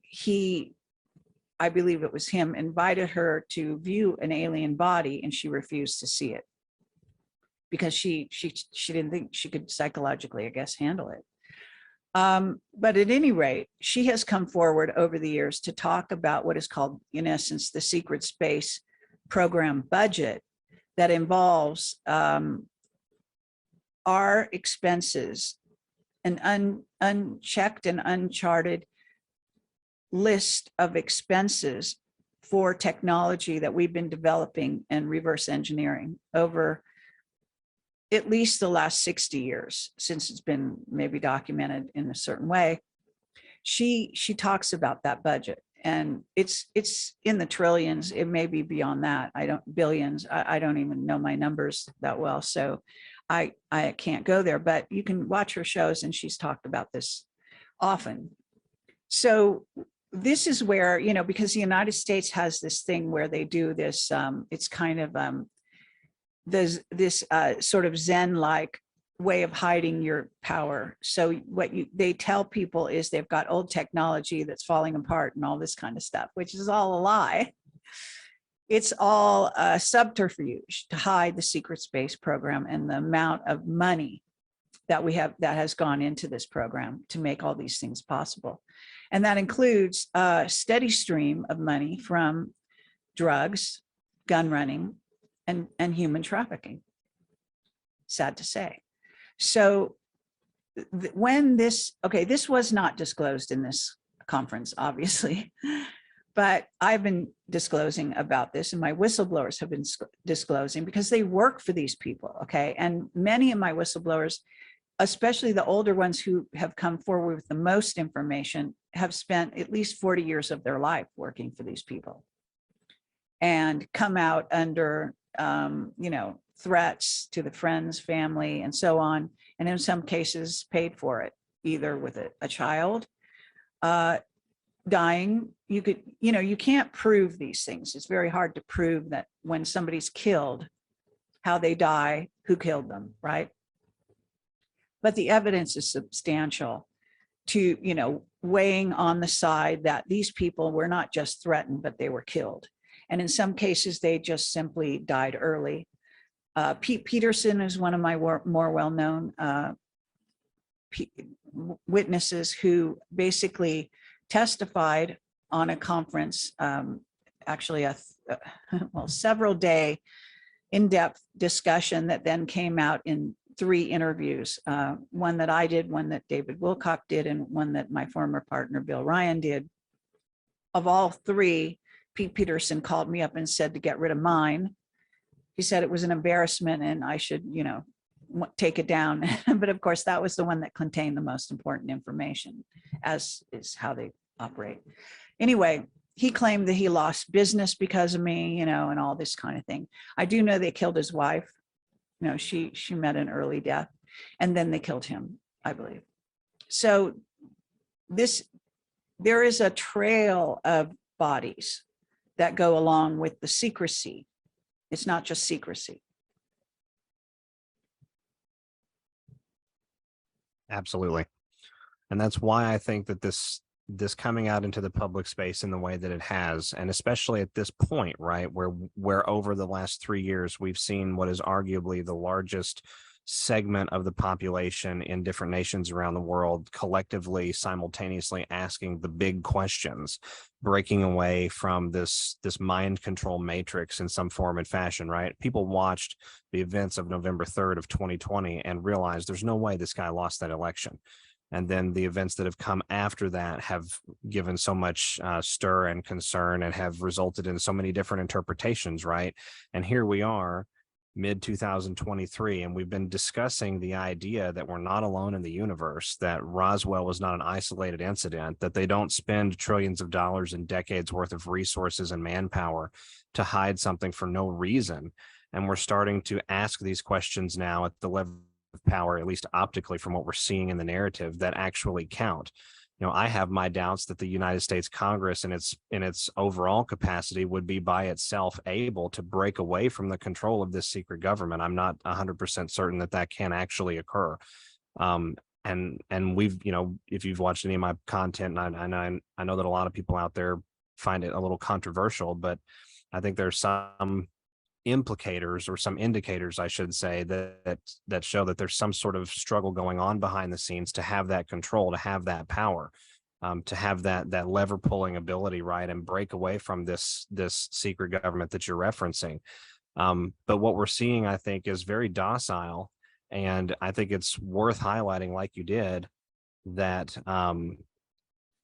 Speaker 1: I believe it was him, invited her to view an alien body, and she refused to see it. because she didn't think she could psychologically, I guess, handle it. But at any rate, she has come forward over the years to talk about what is called, in essence, the secret space program budget that involves our expenses, an unchecked and uncharted list of expenses for technology that we've been developing and reverse engineering over at least the last 60 years, since it's been maybe documented in a certain way. She talks about that budget, and it's in the trillions. It may be beyond that. Billions. I don't even know my numbers that well, so I can't go there, but you can watch her shows and she's talked about this often. So this is where, because the United States has this thing where they do this, it's kind of there's this sort of Zen-like way of hiding your power. So what they tell people is they've got old technology that's falling apart and all this kind of stuff, which is all a lie. It's all a subterfuge to hide the secret space program and the amount of money that we have that has gone into this program to make all these things possible. And that includes a steady stream of money from drugs, gun running, and human trafficking. Sad to say. So when this was not disclosed in this conference, obviously, but I've been disclosing about this, and my whistleblowers have been disclosing because they work for these people, okay? And many of my whistleblowers, especially the older ones who have come forward with the most information, have spent at least 40 years of their life working for these people and come out under, threats to the friends, family, and so on. And in some cases paid for it, either with a child dying. You can't prove these things. It's very hard to prove that when somebody's killed, how they die, who killed them, right? But the evidence is substantial to, weighing on the side that these people were not just threatened, but they were killed. And in some cases, they just simply died early. Pete Peterson is one of my more well-known witnesses who basically testified on a conference, actually several day in-depth discussion that then came out in 3 interviews, one that I did, one that David Wilcock did, and one that my former partner, Bill Ryan, did. Of all 3, Pete Peterson called me up and said to get rid of mine. He said it was an embarrassment and I should, take it down. But of course, that was the one that contained the most important information, as is how they operate. Anyway, he claimed that he lost business because of me, and all this kind of thing. I do know they killed his wife. She met an early death, and then they killed him, I believe. So there is a trail of bodies that go along with the secrecy. It's not just secrecy.
Speaker 2: Absolutely. And that's why I think that this coming out into the public space in the way that it has, and especially at this point, right, where over the last 3 years, we've seen what is arguably the largest segment of the population in different nations around the world collectively simultaneously asking the big questions, breaking away from this mind control matrix in some form and fashion, right? People watched the events of November 3rd of 2020 and realized there's no way this guy lost that election. And then the events that have come after that have given so much stir and concern and have resulted in so many different interpretations, right? And here we are, mid-2023, and we've been discussing the idea that we're not alone in the universe, that Roswell was not an isolated incident, that they don't spend trillions of dollars and decades worth of resources and manpower to hide something for no reason. And we're starting to ask these questions now at the level of power, at least optically from what we're seeing in the narrative, that actually count. I have my doubts that the United States Congress in its overall capacity would be by itself able to break away from the control of this secret government. I'm not 100% certain that can actually occur. And we've, if you've watched any of my content, and I know that a lot of people out there find it a little controversial, but I think there's some implicators, or some indicators, I should say, that show that there's some sort of struggle going on behind the scenes to have that control, to have that power, to have that lever pulling ability, right, and break away from this secret government that you're referencing. But what we're seeing, I think, is very docile, and I think it's worth highlighting, like you did, that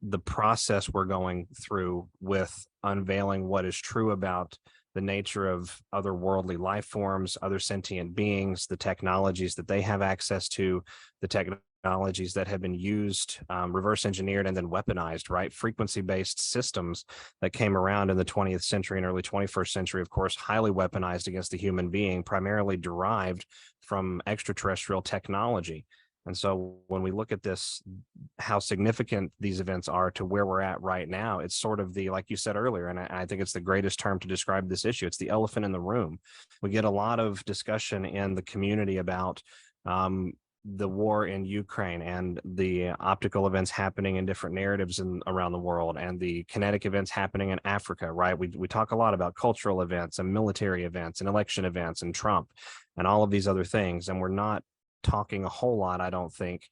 Speaker 2: the process we're going through with unveiling what is true about the nature of otherworldly life forms, other sentient beings, the technologies that they have access to, the technologies that have been used, reverse engineered, and then weaponized, right? Frequency-based systems that came around in the 20th century and early 21st century, of course, highly weaponized against the human being, primarily derived from extraterrestrial technology. And so when we look at this, how significant these events are to where we're at right now, it's sort of the, like you said earlier, and I think it's the greatest term to describe this issue. It's the elephant in the room. We get a lot of discussion in the community about the war in Ukraine and the optical events happening in different narratives around the world, and the kinetic events happening in Africa, right? We talk a lot about cultural events and military events and election events and Trump and all of these other things. And we're not talking a whole lot, I don't think,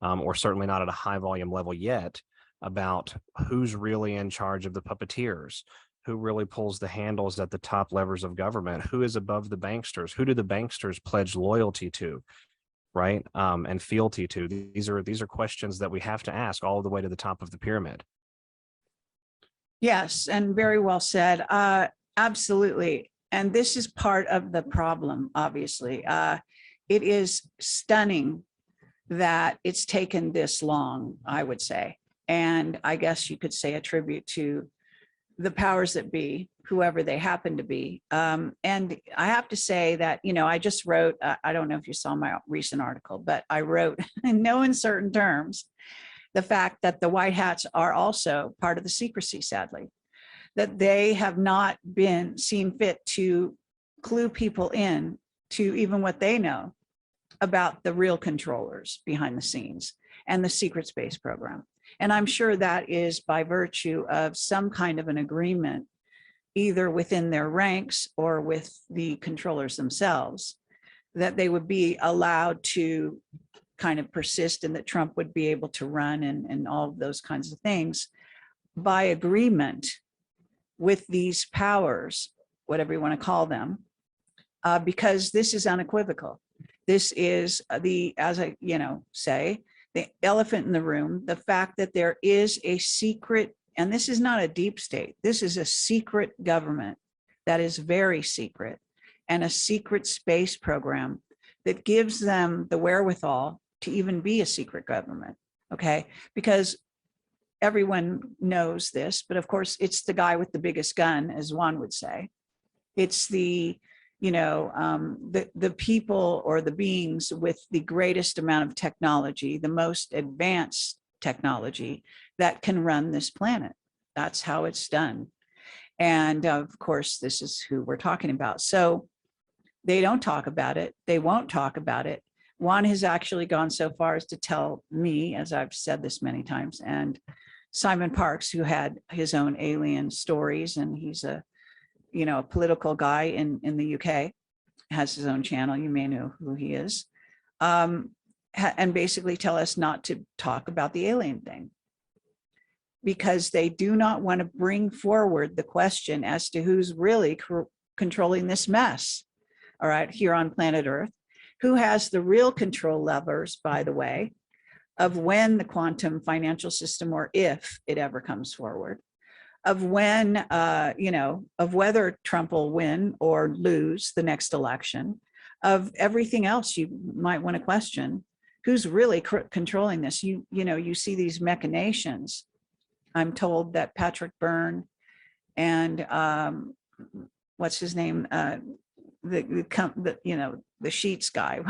Speaker 2: or certainly not at a high volume level yet, about who's really in charge of the puppeteers, who really pulls the handles at the top levers of government, who is above the banksters, who do the banksters pledge loyalty to, right? And fealty to. These are questions that we have to ask all the way to the top of the pyramid.
Speaker 1: Yes, and very well said. Absolutely. And this is part of the problem, obviously. It is stunning that it's taken this long, I would say. And I guess you could say a tribute to the powers that be, whoever they happen to be. And I have to say that, I just wrote, I don't know if you saw my recent article, but I wrote in no uncertain terms, the fact that the white hats are also part of the secrecy, sadly, that they have not been seen fit to clue people in to even what they know about the real controllers behind the scenes and the secret space program. And I'm sure that is by virtue of some kind of an agreement, either within their ranks or with the controllers themselves, that they would be allowed to kind of persist and that Trump would be able to run and all of those kinds of things by agreement with these powers, whatever you want to call them, because this is unequivocal. This is as I say, the elephant in the room, the fact that there is a secret, and this is not a deep state, this is a secret government that is very secret, and a secret space program that gives them the wherewithal to even be a secret government, okay? Because everyone knows this, but of course it's the guy with the biggest gun, as one would say. It's the people or the beings with the greatest amount of technology, the most advanced technology that can run this planet. That's how it's done. And of course, this is who we're talking about. So they don't talk about it. They won't talk about it. Juan has actually gone so far as to tell me, as I've said this many times, and Simon Parks, who had his own alien stories, and he's a political guy in the UK, has his own channel. You may know who he is. And basically tell us not to talk about the alien thing, because they do not want to bring forward the question as to who's really controlling this mess, all right, here on planet Earth, who has the real control levers, by the way, of when the quantum financial system, or if it ever comes forward, of when, of whether Trump will win or lose the next election, of everything else you might want to question. Who's really controlling this? You see these machinations. I'm told that Patrick Byrne and what's his name, the Sheets guy,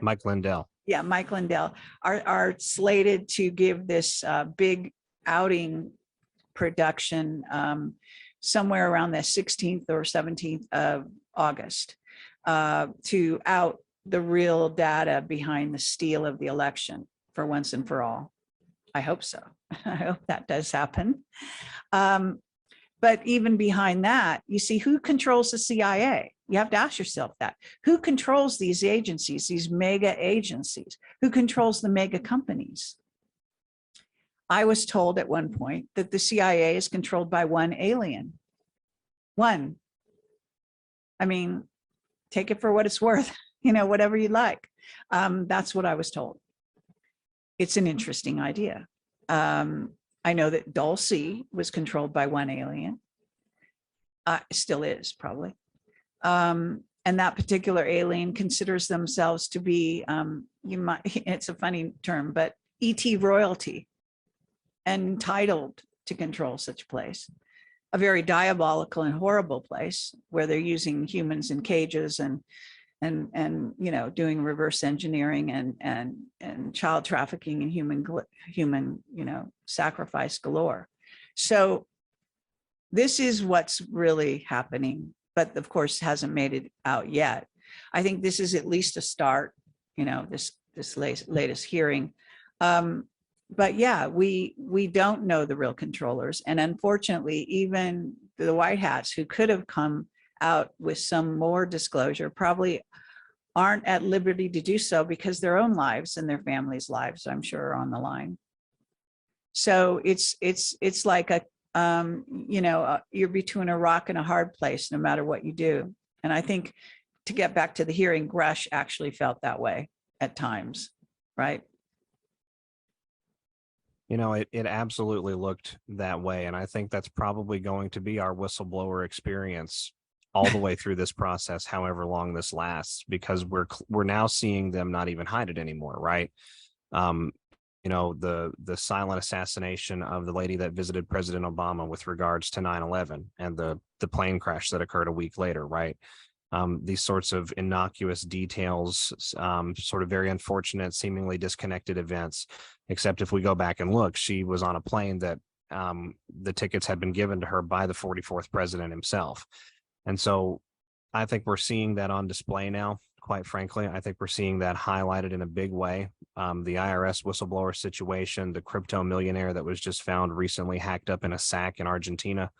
Speaker 2: Mike Lindell.
Speaker 1: Yeah, Mike Lindell are slated to give this big outing production somewhere around the 16th or 17th of August to out the real data behind the steal of the election for once and for all. I hope so. I hope that does happen. But even behind that, you see, who controls the CIA? You have to ask yourself that. Who controls these agencies, these mega agencies? Who controls the mega companies? I was told at one point that the CIA is controlled by one alien. One. I mean, take it for what it's worth, whatever you like. That's what I was told. It's an interesting idea. I know that Dulce was controlled by one alien. Still is, probably. And that particular alien considers themselves to be, it's a funny term, but ET royalty, entitled to control such a place. A very diabolical and horrible place where they're using humans in cages and doing reverse engineering and child trafficking and human sacrifice galore. So this is what's really happening, but of course hasn't made it out yet. I think this is at least a start, this latest hearing. But yeah, we don't know the real controllers. And unfortunately, even the white hats who could have come out with some more disclosure probably aren't at liberty to do so because their own lives and their families' lives, I'm sure, are on the line. So it's like you're between a rock and a hard place, no matter what you do. And I think, to get back to the hearing, Grush actually felt that way at times, right?
Speaker 2: It absolutely looked that way. And I think that's probably going to be our whistleblower experience all the way through this process, however long this lasts, because we're now seeing them not even hide it anymore, right? The silent assassination of the lady that visited President Obama with regards to 9/11 and the plane crash that occurred a week later, right? These sorts of innocuous details, sort of very unfortunate, seemingly disconnected events, except if we go back and look, she was on a plane that the tickets had been given to her by the 44th president himself. And so I think we're seeing that on display now, quite frankly. I think we're seeing that highlighted in a big way. The IRS whistleblower situation, the crypto millionaire that was just found recently hacked up in a sack in Argentina.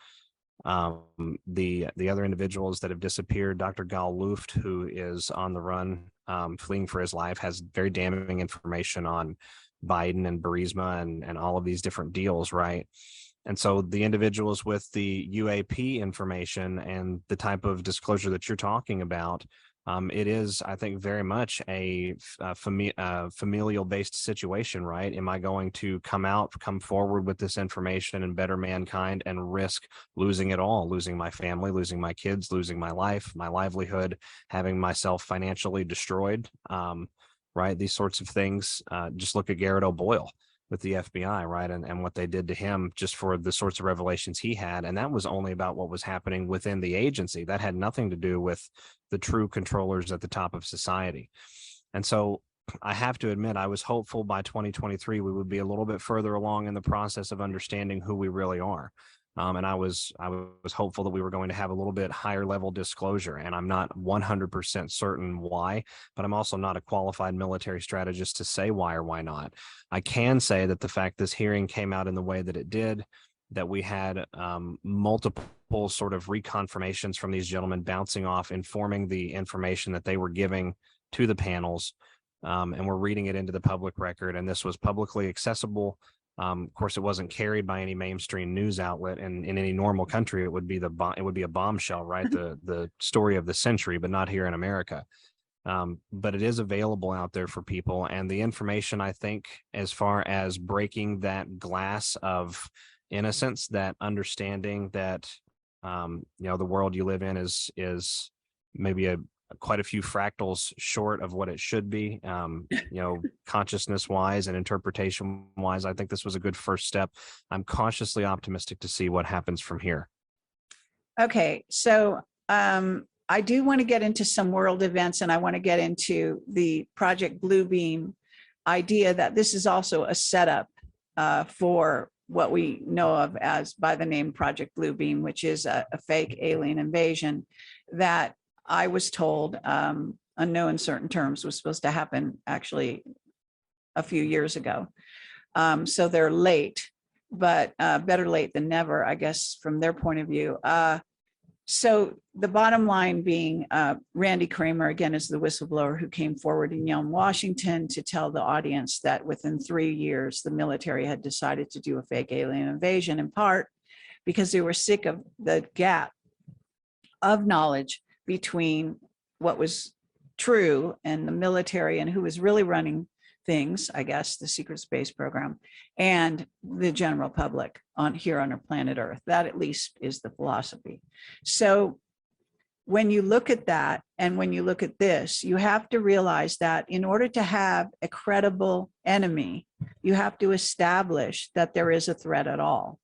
Speaker 2: The other individuals that have disappeared, Dr. Gal Luft, who is on the run, fleeing for his life, has very damning information on Biden and Burisma and all of these different deals, right? And so the individuals with the UAP information and the type of disclosure that you're talking about, it is, I think, very much a familial-based situation, right? Am I going to come forward with this information and better mankind and risk losing it all, losing my family, losing my kids, losing my life, my livelihood, having myself financially destroyed, right? These sorts of things. Just look at Garrett O'Boyle with the FBI, right? And what they did to him just for the sorts of revelations he had. And that was only about what was happening within the agency. That had nothing to do with the true controllers at the top of society. And so I have to admit, I was hopeful by 2023, we would be a little bit further along in the process of understanding who we really are. And I was hopeful that we were going to have a little bit higher level disclosure, and I'm not 100% certain why, but I'm also not a qualified military strategist to say why or why not. I can say that the fact this hearing came out in the way that it did, that we had multiple sort of reconfirmations from these gentlemen bouncing off, informing the information that they were giving to the panels, and we're reading it into the public record, and this was publicly accessible. Of course, it wasn't carried by any mainstream news outlet, and in any normal country, it would be a bombshell, right? The story of the century, but not here in America. But it is available out there for people, and the information, I think, as far as breaking that glass of innocence, that understanding that the world you live in is maybe quite a few fractals short of what it should be, consciousness wise and interpretation wise. I think this was a good first step. I'm cautiously optimistic to see what happens from here.
Speaker 1: Okay, so I do want to get into some world events, and I want to get into the Project Bluebeam idea that this is also a setup for what we know of as by the name Project Bluebeam, which is a fake alien invasion that I was told, unknown in certain terms, was supposed to happen actually a few years ago. So they're late. but better late than never, I guess, from their point of view. So the bottom line being, Randy Kramer, again, is the whistleblower who came forward in Yelm, Washington, to tell the audience that within 3 years, the military had decided to do a fake alien invasion, in part because they were sick of the gap of knowledge between what was true and the military and who was really running things, I guess, the secret space program, and the general public here on our planet Earth. That at least is the philosophy. So when you look at that, and when you look at this, you have to realize that in order to have a credible enemy, you have to establish that there is a threat at all.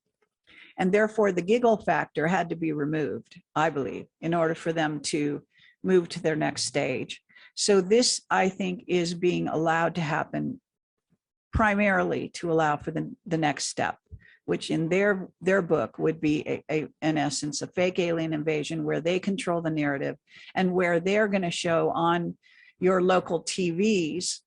Speaker 1: And therefore the giggle factor had to be removed, I believe, in order for them to move to their next stage. So this, I think, is being allowed to happen primarily to allow for the next step, which in their book would be in essence a fake alien invasion where they control the narrative and where they're going to show on your local TVs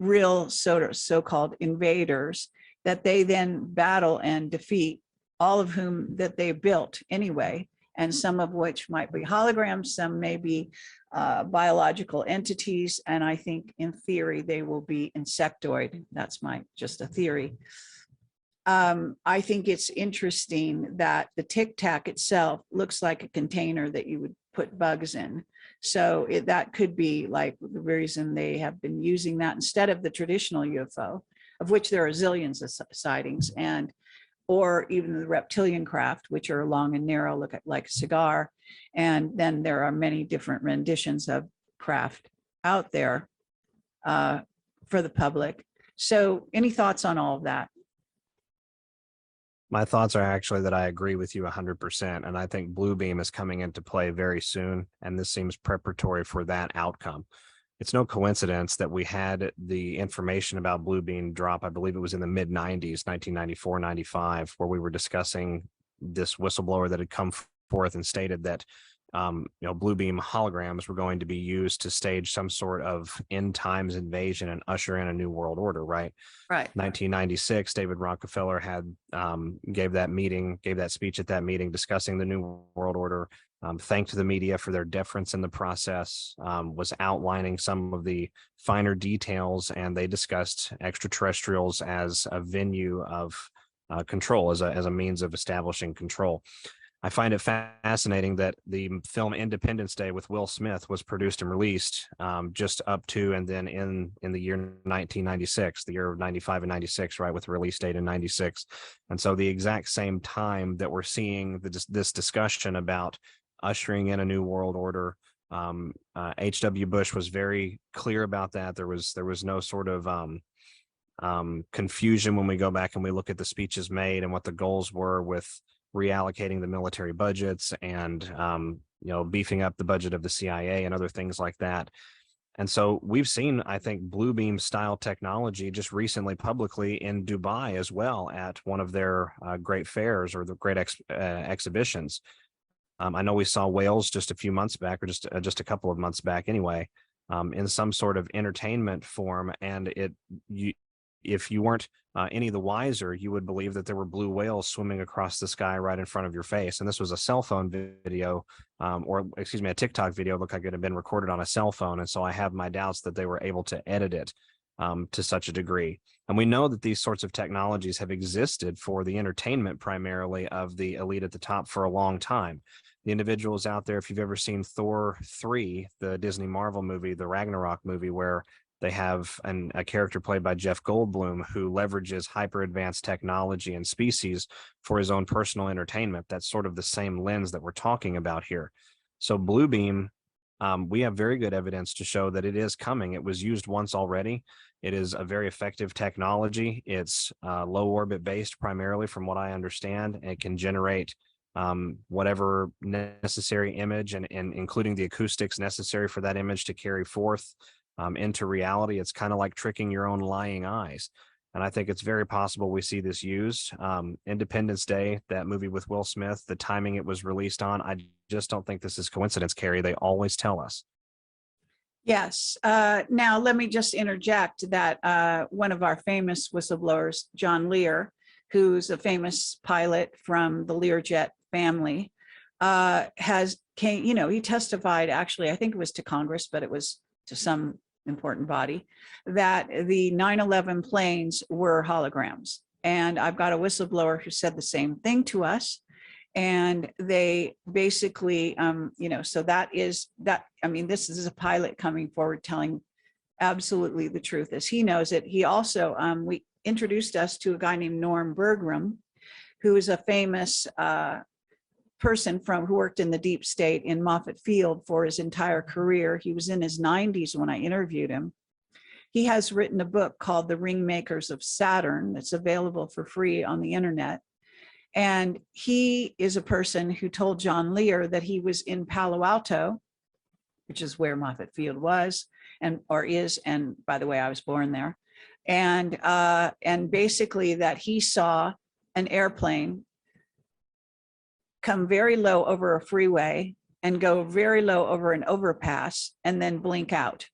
Speaker 1: real so-called invaders that they then battle and defeat, all of whom that they built anyway, and some of which might be holograms, some may be biological entities, and I think in theory they will be insectoid. That's just a theory. I think it's interesting that the Tic Tac itself looks like a container that you would put bugs in. So that could be like the reason they have been using that instead of the traditional UFO, of which there are zillions of sightings, or even the reptilian craft, which are long and narrow, look like a cigar. And then there are many different renditions of craft out there for the public. So any thoughts on all of that?
Speaker 2: My thoughts are actually that I agree with you 100%. And I think Blue Beam is coming into play very soon. And this seems preparatory for that outcome. It's no coincidence that we had the information about Blue Beam drop. I believe it was in the mid 90s, 1994, 95, where we were discussing this whistleblower that had come forth and stated that Blue Beam holograms were going to be used to stage some sort of end times invasion and usher in a new world order, right?
Speaker 1: Right.
Speaker 2: 1996, David Rockefeller gave that speech at that meeting discussing the new world order, thanked the media for their deference in the process, was outlining some of the finer details, and they discussed extraterrestrials as a venue of control, as a means of establishing control. I find it fascinating that the film Independence Day with Will Smith was produced and released just up to and then in the year 1996, the year of 95 and 96, right, with release date in 96. And so the exact same time that we're seeing this discussion about ushering in a new world order, H.W. Bush was very clear about that. There was no sort of confusion when we go back and we look at the speeches made and what the goals were with reallocating the military budgets and beefing up the budget of the CIA and other things like that. And so we've seen, I think, Blue Beam style technology just recently publicly in Dubai as well at one of their great fairs or the great exhibitions. I know we saw whales just a few months back, or just a couple of months back anyway, in some sort of entertainment form. And if you weren't any the wiser, you would believe that there were blue whales swimming across the sky right in front of your face. And this was a cell phone video, a TikTok video. Looked like it had been recorded on a cell phone. And so I have my doubts that they were able to edit it to such a degree. And we know that these sorts of technologies have existed for the entertainment primarily of the elite at the top for a long time. The individuals out there, if you've ever seen Thor 3, the Disney Marvel movie, the Ragnarok movie, where they have a character played by Jeff Goldblum who leverages hyper advanced technology and species for his own personal entertainment. That's sort of the same lens that we're talking about here. So Blue Beam, we have very good evidence to show that it is coming. It was used once already. It is a very effective technology. It's low orbit based primarily, from what I understand. It can generate whatever necessary image and including the acoustics necessary for that image to carry forth into reality. It's kind of like tricking your own lying eyes. And I think it's very possible we see this used. Independence Day, that movie with Will Smith, the timing it was released on, I just don't think this is coincidence, Carrie. They always tell us.
Speaker 1: Yes. Now, let me just interject that one of our famous whistleblowers, John Lear, who's a famous pilot from the Learjet family, he testified, actually, I think it was to Congress, but it was to some important body, that the 9/11 planes were holograms. And I've got a whistleblower who said the same thing to us. And they basically, so that is that. I mean, this is a pilot coming forward telling absolutely the truth as he knows it. He also, we introduced us to a guy named Norm Bergram, who is a famous person who worked in the deep state in Moffett Field for his entire career. He was in his 90s when I interviewed him. He has written a book called The Ringmakers of Saturn that's available for free on the internet. And he is a person who told John Lear that he was in Palo Alto, which is where Moffett Field was or is. And by the way, I was born there. And basically that he saw an airplane come very low over a freeway and go very low over an overpass and then blink out.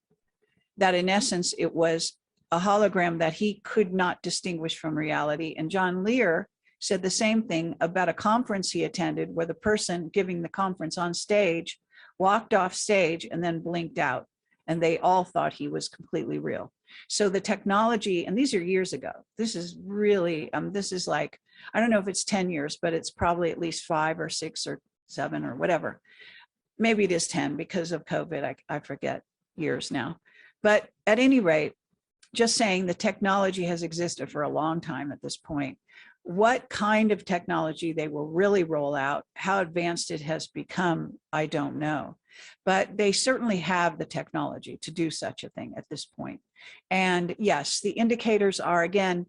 Speaker 1: That in essence, it was a hologram that he could not distinguish from reality. And John Lear said the same thing about a conference he attended where the person giving the conference on stage walked off stage and then blinked out. And they all thought he was completely real. So the technology, and these are years ago, this is really, this is like, I don't know if it's 10 years, but it's probably at least 5 or 6 or 7 or whatever. Maybe it is 10 because of COVID. I forget years now. But at any rate, just saying the technology has existed for a long time at this point. What kind of technology they will really roll out, how advanced it has become, I don't know. But they certainly have the technology to do such a thing at this point. And yes, the indicators are, again,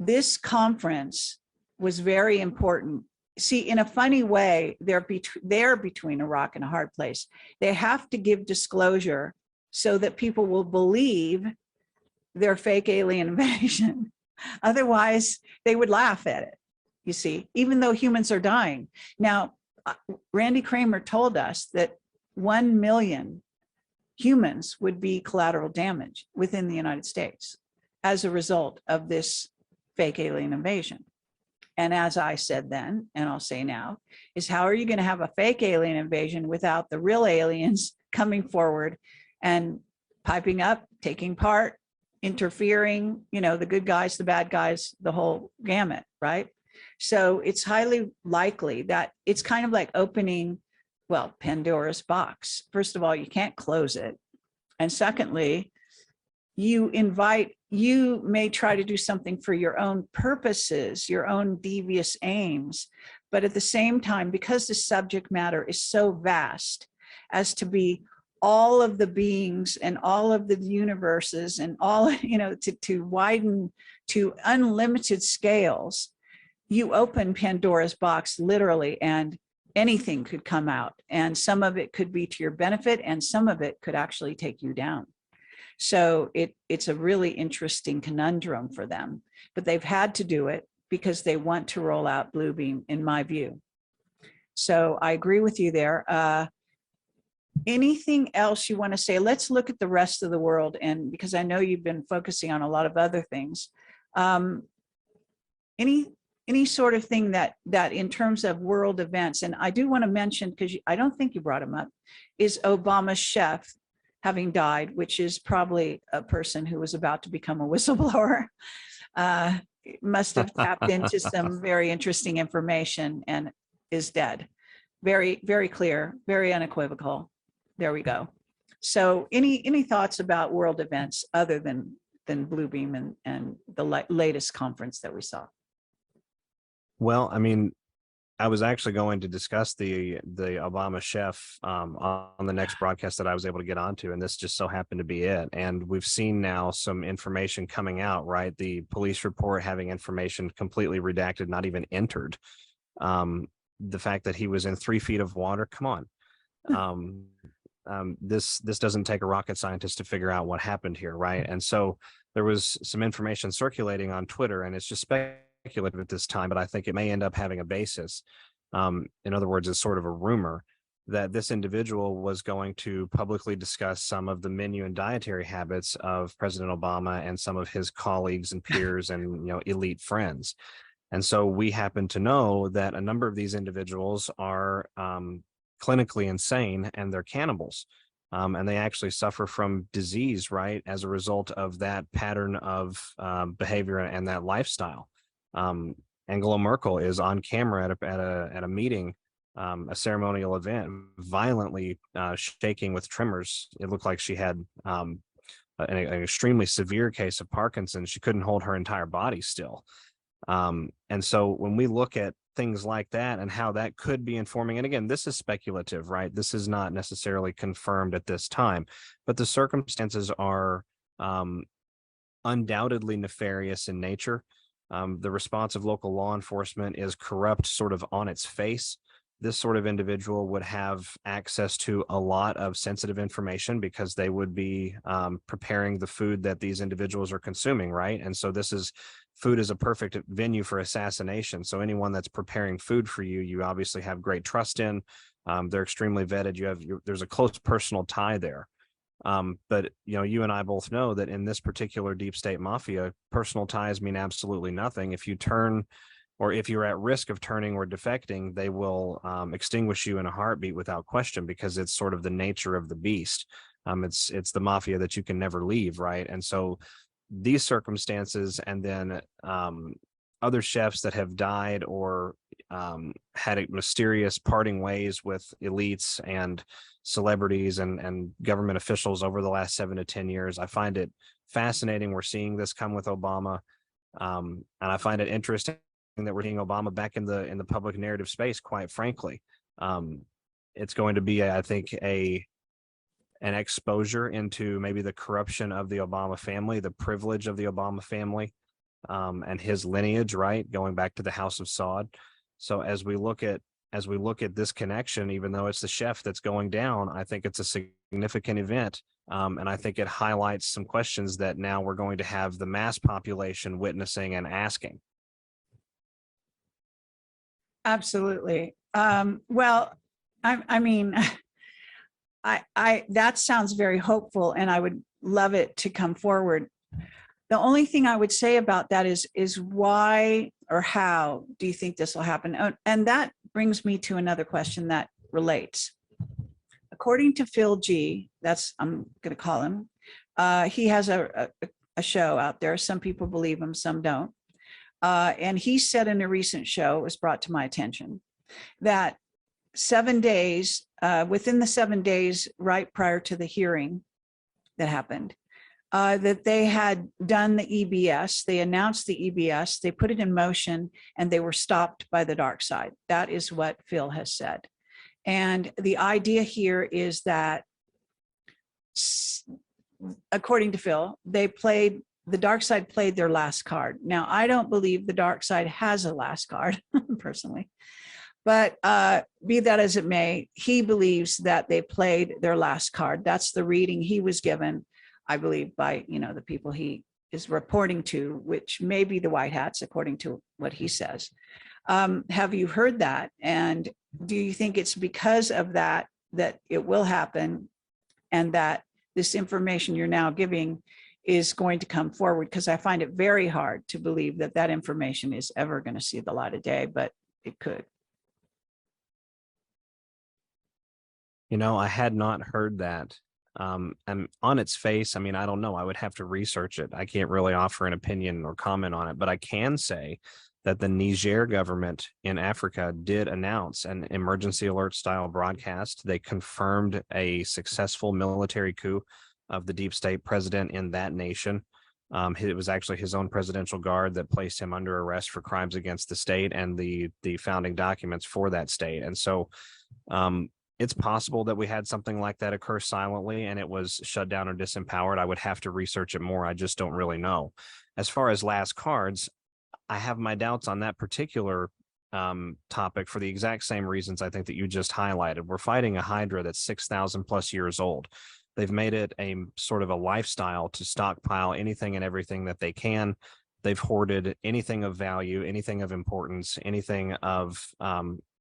Speaker 1: this conference was very important. See, in a funny way, they're between a rock and a hard place. They have to give disclosure so that people will believe their fake alien invasion. Otherwise, they would laugh at it, you see, even though humans are dying. Now, Randy Kramer told us that 1 million humans would be collateral damage within the United States as a result of this fake alien invasion. And as I said then, and I'll say now, is how are you going to have a fake alien invasion without the real aliens coming forward and piping up, taking part, interfering, the good guys, the bad guys, the whole gamut, right? So it's highly likely that it's kind of like opening, well, Pandora's box. First of all, you can't close it. And secondly, you may try to do something for your own purposes, your own devious aims. But at the same time, because the subject matter is so vast as to be all of the beings and all of the universes and all, to widen to unlimited scales, you open Pandora's box literally, and anything could come out. And some of it could be to your benefit, and some of it could actually take you down. So it's a really interesting conundrum for them, but they've had to do it because they want to roll out Bluebeam, in my view. So I agree with you there. Anything else you want to say? Let's look at the rest of the world, and because I know you've been focusing on a lot of other things. Any sort of thing that in terms of world events, and I do want to mention, because I don't think you brought him up, is Obama's chef having died, which is probably a person who was about to become a whistleblower. Must have tapped into some very interesting information and is dead. Very, very clear, very unequivocal. There we go. So any thoughts about world events other than Bluebeam and the latest conference that we saw?
Speaker 2: Well, I mean, I was actually going to discuss the Obama chef on the next broadcast that I was able to get onto, and this just so happened to be it. And we've seen now some information coming out, right? The police report having information completely redacted, not even entered. The fact that he was in 3 feet of water, come on. This doesn't take a rocket scientist to figure out what happened here, right? And so there was some information circulating on Twitter, and it's just speculative at this time, but I think it may end up having a basis. In other words, it's sort of a rumor that this individual was going to publicly discuss some of the menu and dietary habits of President Obama and some of his colleagues and peers and elite friends. And so we happen to know that a number of these individuals are clinically insane and they're cannibals. And they actually suffer from disease, right, as a result of that pattern of behavior and that lifestyle. Angela Merkel is on camera at a meeting, a ceremonial event, violently shaking with tremors. It looked like she had an extremely severe case of Parkinson's. She couldn't hold her entire body still. And so when we look at things like that and how that could be informing, and again, this is speculative, right? This is not necessarily confirmed at this time, but the circumstances are undoubtedly nefarious in nature. The response of local law enforcement is corrupt sort of on its face. This sort of individual would have access to a lot of sensitive information because they would be preparing the food that these individuals are consuming, right? And so food is a perfect venue for assassination. So anyone that's preparing food for you, you obviously have great trust in. They're extremely vetted. There's a close personal tie there. But you and I both know that in this particular deep state mafia, personal ties mean absolutely nothing. If you turn, or if you're at risk of turning or defecting, they will extinguish you in a heartbeat without question, because it's sort of the nature of the beast. It's the mafia that you can never leave, right? And so these circumstances, and then other chefs that have died or had mysterious parting ways with elites and celebrities and government officials over the last 7 to 10 years. I find it fascinating. We're seeing this come with Obama. And I find it interesting that we're seeing Obama back in the public narrative space, quite frankly. It's going to be, I think, an exposure into maybe the corruption of the Obama family, the privilege of the Obama family, and his lineage, right, going back to the House of Saud. So as we look at this connection, even though it's the chef that's going down, I think it's a significant event. And I think it highlights some questions that now we're going to have the mass population witnessing and asking.
Speaker 1: Absolutely. Well, I mean, that sounds very hopeful, and I would love it to come forward. The only thing I would say about that is why or how do you think this will happen? And that brings me to another question that relates. According to Phil G, I'm going to call him, he has a show out there. Some people believe him, some don't. And he said in a recent show, it was brought to my attention, that 7 days, within the 7 days right prior to the hearing that happened, that they had done the EBS, they announced the EBS, they put it in motion, and they were stopped by the dark side. That is what Phil has said. And the idea here is that, according to Phil, the dark side played their last card. Now, I don't believe the dark side has a last card, personally. But be that as it may, he believes that they played their last card. That's the reading he was given, I believe, by the people he is reporting to, which may be the White Hats, according to what he says. Have you heard that? And do you think it's because of that it will happen, and that this information you're now giving is going to come forward? Because I find it very hard to believe that information is ever going to see the light of day, but it could.
Speaker 2: I had not heard that. And on its face, I mean, I don't know. I would have to research it. I can't really offer an opinion or comment on it, but I can say that the Niger government in Africa did announce an emergency alert style broadcast. They confirmed a successful military coup of the deep state president in that nation. It was actually his own presidential guard that placed him under arrest for crimes against the state and the founding documents for that state. And so it's possible that we had something like that occur silently and it was shut down or disempowered. I would have to research it more. I just don't really know. As far as last cards, I have my doubts on that particular topic for the exact same reasons I think that you just highlighted. We're fighting a Hydra that's 6,000 plus years old. They've made it a sort of a lifestyle to stockpile anything and everything that they can. They've hoarded anything of value, anything of importance, anything of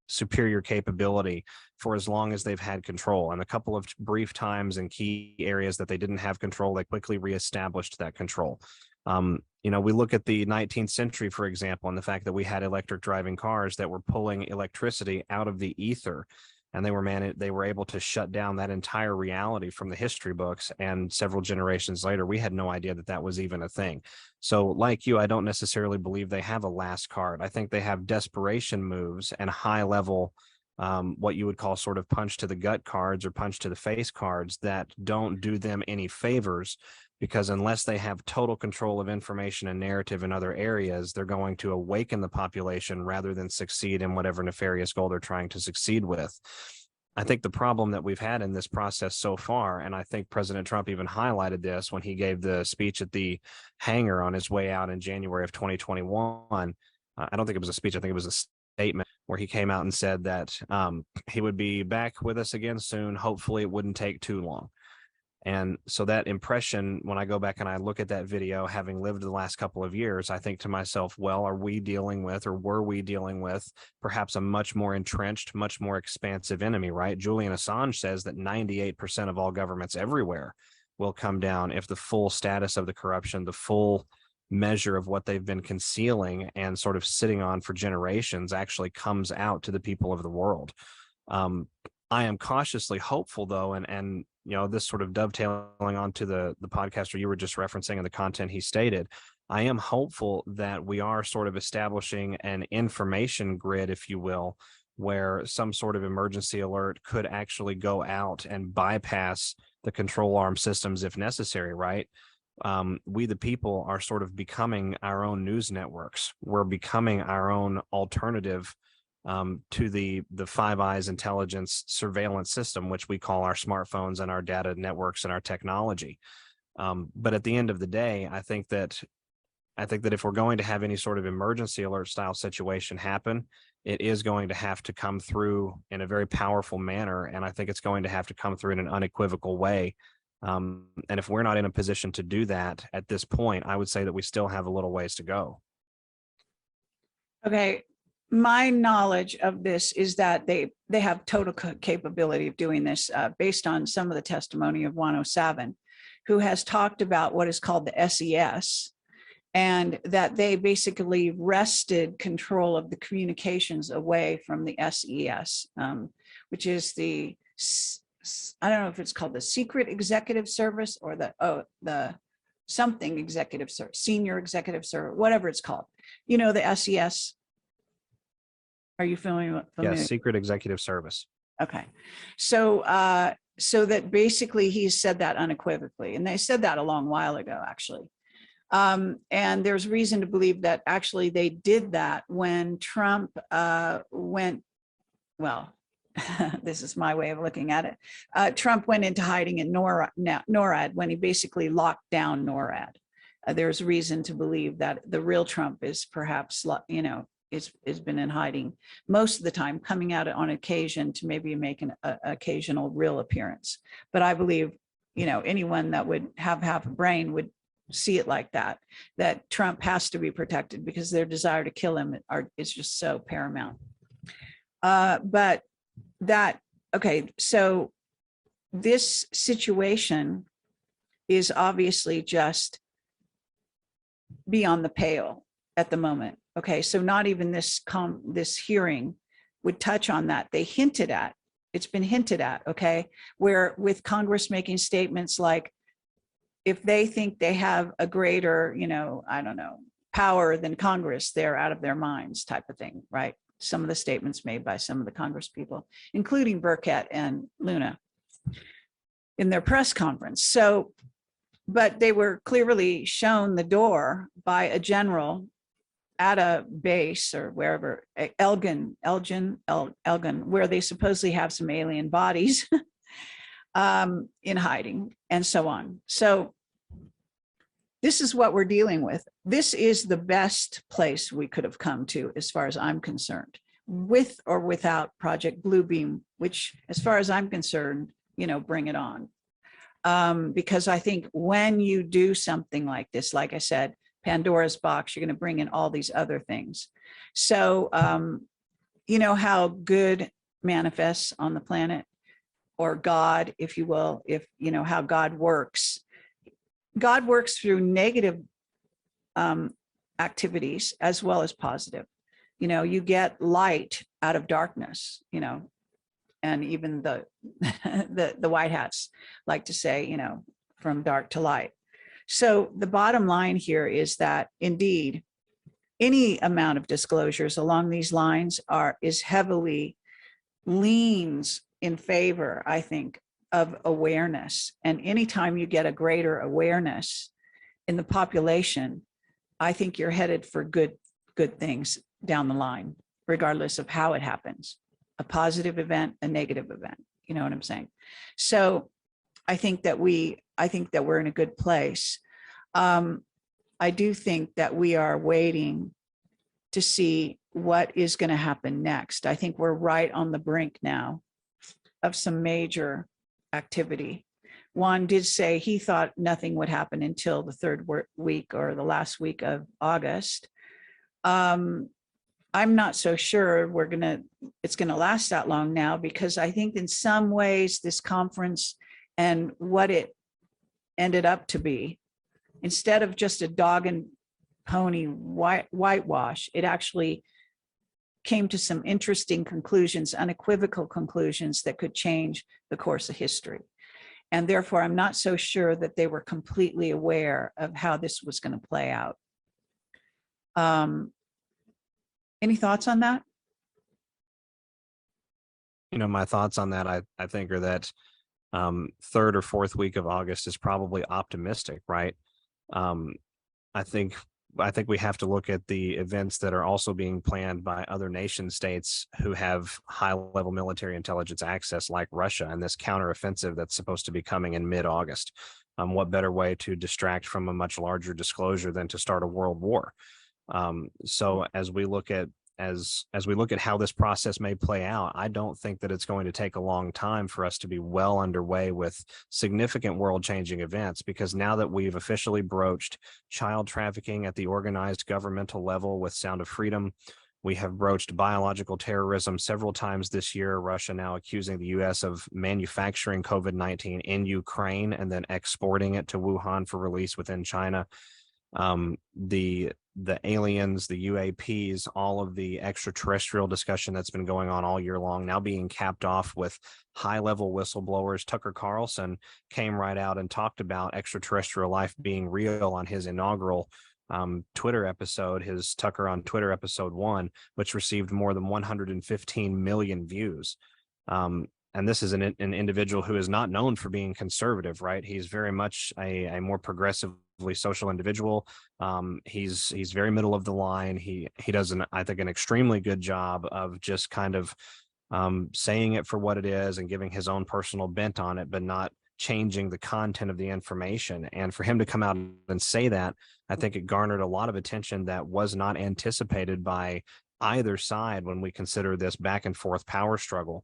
Speaker 2: superior capability for as long as they've had control. And a couple of brief times in key areas that they didn't have control, they quickly reestablished that control. You know, we look at the 19th century, for example, and the fact that we had electric driving cars that were pulling electricity out of the ether, and they were able to shut down that entire reality from the history books. And several generations later, we had no idea that that was even a thing. So like you, I don't necessarily believe they have a last card. I think they have desperation moves and high level, what you would call sort of punch to the gut cards or punch to the face cards that don't do them any favors, because unless they have total control of information and narrative in other areas, they're going to awaken the population rather than succeed in whatever nefarious goal they're trying to succeed with. I think the problem that we've had in this process so far, and I think President Trump even highlighted this when he gave the speech at the hangar on his way out in January of 2021. I don't think it was a speech. I think it was a statement where he came out and said that he would be back with us again soon. Hopefully it wouldn't take too long. And so that impression, when I go back and I look at that video, having lived the last couple of years, I think to myself, well, are we dealing with, or were we dealing with perhaps a much more entrenched, much more expansive enemy, right? Julian Assange says that 98% of all governments everywhere will come down if the full status of the corruption, the full measure of what they've been concealing and sort of sitting on for generations actually comes out to the people of the world. I am cautiously hopeful, though, and you know, this sort of dovetailing onto the podcaster you were just referencing and the content he stated, I am hopeful that we are sort of establishing an information grid, if you will, where some sort of emergency alert could actually go out and bypass the control arm systems if necessary, right? We, the people, are sort of becoming our own news networks. We're becoming our own alternative to the Five Eyes intelligence surveillance system, which we call our smartphones and our data networks and our technology. But at the end of the day, I think that if we're going to have any sort of emergency alert style situation happen, it is going to have to come through in a very powerful manner. And I think it's going to have to come through in an unequivocal way. And if we're not in a position to do that at this point, I would say that we still have a little ways to go.
Speaker 1: Okay. My knowledge of this is that they have total capability of doing this based on some of the testimony of 107, who has talked about what is called the SES, and that they basically wrested control of the communications away from the SES, which is the, I don't know if it's called the Secret Executive Service or the something executive service, senior executive service, whatever it's called. You know, the SES. Are you familiar?
Speaker 2: Yes, Secret Executive Service.
Speaker 1: Okay. So so that basically he said that unequivocally, and they said that a long while ago, actually. And there's reason to believe that actually they did that when Trump went, well, this is my way of looking at it. Trump went into hiding in NORAD when he basically locked down NORAD. There's reason to believe that the real Trump is perhaps, you know, has been in hiding most of the time, coming out on occasion to maybe make an occasional real appearance. But I believe, you know, anyone that would have half a brain would see it like that Trump has to be protected because their desire to kill him is just so paramount. But that, okay, so this situation is obviously just beyond the pale at the moment. Okay, so not even this hearing would touch on that. They hinted at, it's been hinted at, okay, where with Congress making statements like, if they think they have a greater, you know, I don't know, power than Congress, they're out of their minds type of thing, right? Some of the statements made by some of the Congress people, including Burkett and Luna in their press conference. So, but they were clearly shown the door by a general at a base or wherever, Elgin, where they supposedly have some alien bodies in hiding and so on. So this is what we're dealing with. This is the best place we could have come to, as far as I'm concerned, with or without Project Bluebeam, which, as far as I'm concerned, you know, bring it on. Because I think when you do something like this, like I said, Pandora's box, you're going to bring in all these other things. So you know how good manifests on the planet, or God, if you will, if you know how God works. God works through negative activities as well as positive. You know, you get light out of darkness, you know, and even the the white hats like to say, you know, from dark to light. So the bottom line here is that indeed, any amount of disclosures along these lines is heavily leans in favor, I think, of awareness. And anytime you get a greater awareness in the population, I think you're headed for good things down the line, regardless of how it happens. A positive event, a negative event. You know what I'm saying? So I think that we're in a good place. I do think that we are waiting to see what is going to happen next. I think we're right on the brink now of some major activity. Juan did say he thought nothing would happen until the third week or the last week of August. I'm not so sure it's gonna last that long now, because I think in some ways this conference and what it ended up to be, instead of just a dog and pony whitewash, it actually came to some interesting conclusions, unequivocal conclusions that could change the course of history. And therefore, I'm not so sure that they were completely aware of how this was going to play out. Any thoughts on that?
Speaker 2: You know, my thoughts on that, I think, are that third or fourth week of August is probably optimistic, right? I think we have to look at the events that are also being planned by other nation states who have high-level military intelligence access, like Russia, and this counteroffensive that's supposed to be coming in mid-August. What better way to distract from a much larger disclosure than to start a world war? So as we look at how this process may play out, I don't think that it's going to take a long time for us to be well underway with significant world-changing events, because now that we've officially broached child trafficking at the organized governmental level with Sound of Freedom, we have broached biological terrorism several times this year, Russia now accusing the U.S. of manufacturing COVID-19 in Ukraine and then exporting it to Wuhan for release within China. The aliens, the UAPs, all of the extraterrestrial discussion that's been going on all year long, now being capped off with high-level whistleblowers. Tucker Carlson came right out and talked about extraterrestrial life being real on his inaugural Twitter episode, his Tucker on Twitter episode 1, which received more than 115 million views. And this is an individual who is not known for being conservative, right? He's very much a more progressively social individual. He's very middle of the line. He does I think an extremely good job of just kind of saying it for what it is and giving his own personal bent on it, but not changing the content of the information. And for him to come out and say that, I think it garnered a lot of attention that was not anticipated by either side when we consider this back and forth power struggle.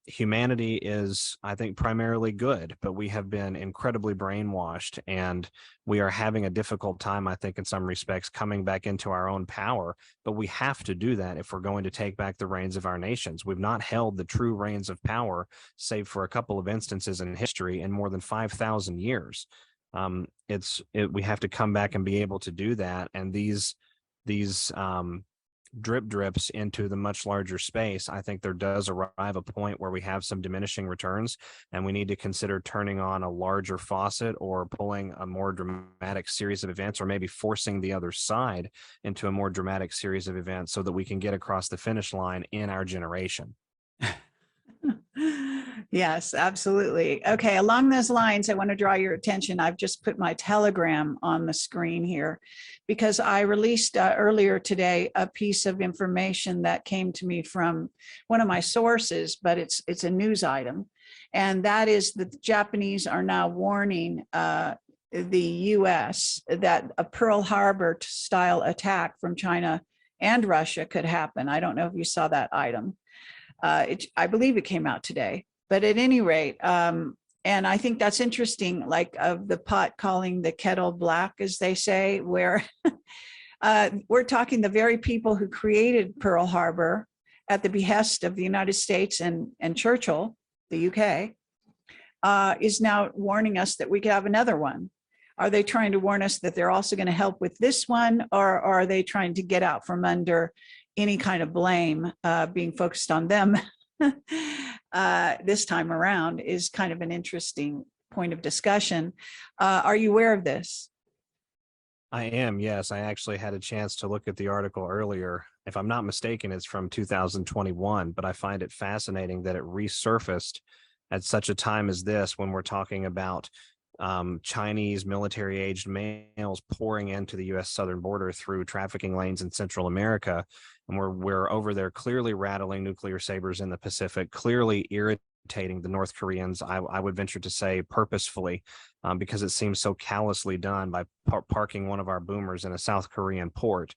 Speaker 2: Humanity is, I think, primarily good, but we have been incredibly brainwashed, and we are having a difficult time, I think, in some respects, coming back into our own power. But we have to do that if we're going to take back the reins of our nations. We've not held the true reins of power, save for a couple of instances in history, in more than 5,000 years. We have to come back and be able to do that. And these drips into the much larger space, I think there does arrive a point where we have some diminishing returns, and we need to consider turning on a larger faucet or pulling a more dramatic series of events, or maybe forcing the other side into a more dramatic series of events so that we can get across the finish line in our generation.
Speaker 1: Yes, absolutely. Okay, along those lines, I want to draw your attention. I've just put my Telegram on the screen here because I released earlier today a piece of information that came to me from one of my sources, but it's a news item. And that is that the Japanese are now warning the US that a Pearl Harbor style attack from China and Russia could happen. I don't know if you saw that item. I believe it came out today. But at any rate, and I think that's interesting, like of the pot calling the kettle black, as they say, where we're talking the very people who created Pearl Harbor at the behest of the United States and Churchill, the UK, is now warning us that we could have another one. Are they trying to warn us that they're also going to help with this one, or are they trying to get out from under any kind of blame being focused on them this time around? Is kind of an interesting point of discussion. Are you aware of this?
Speaker 2: I am, yes. I actually had a chance to look at the article earlier. If I'm not mistaken, it's from 2021, but I find it fascinating that it resurfaced at such a time as this, when we're talking about Chinese military-aged males pouring into the U.S. southern border through trafficking lanes in Central America. And we're over there clearly rattling nuclear sabers in the Pacific, clearly irritating the North Koreans, I would venture to say purposefully, because it seems so callously done by parking one of our boomers in a South Korean port.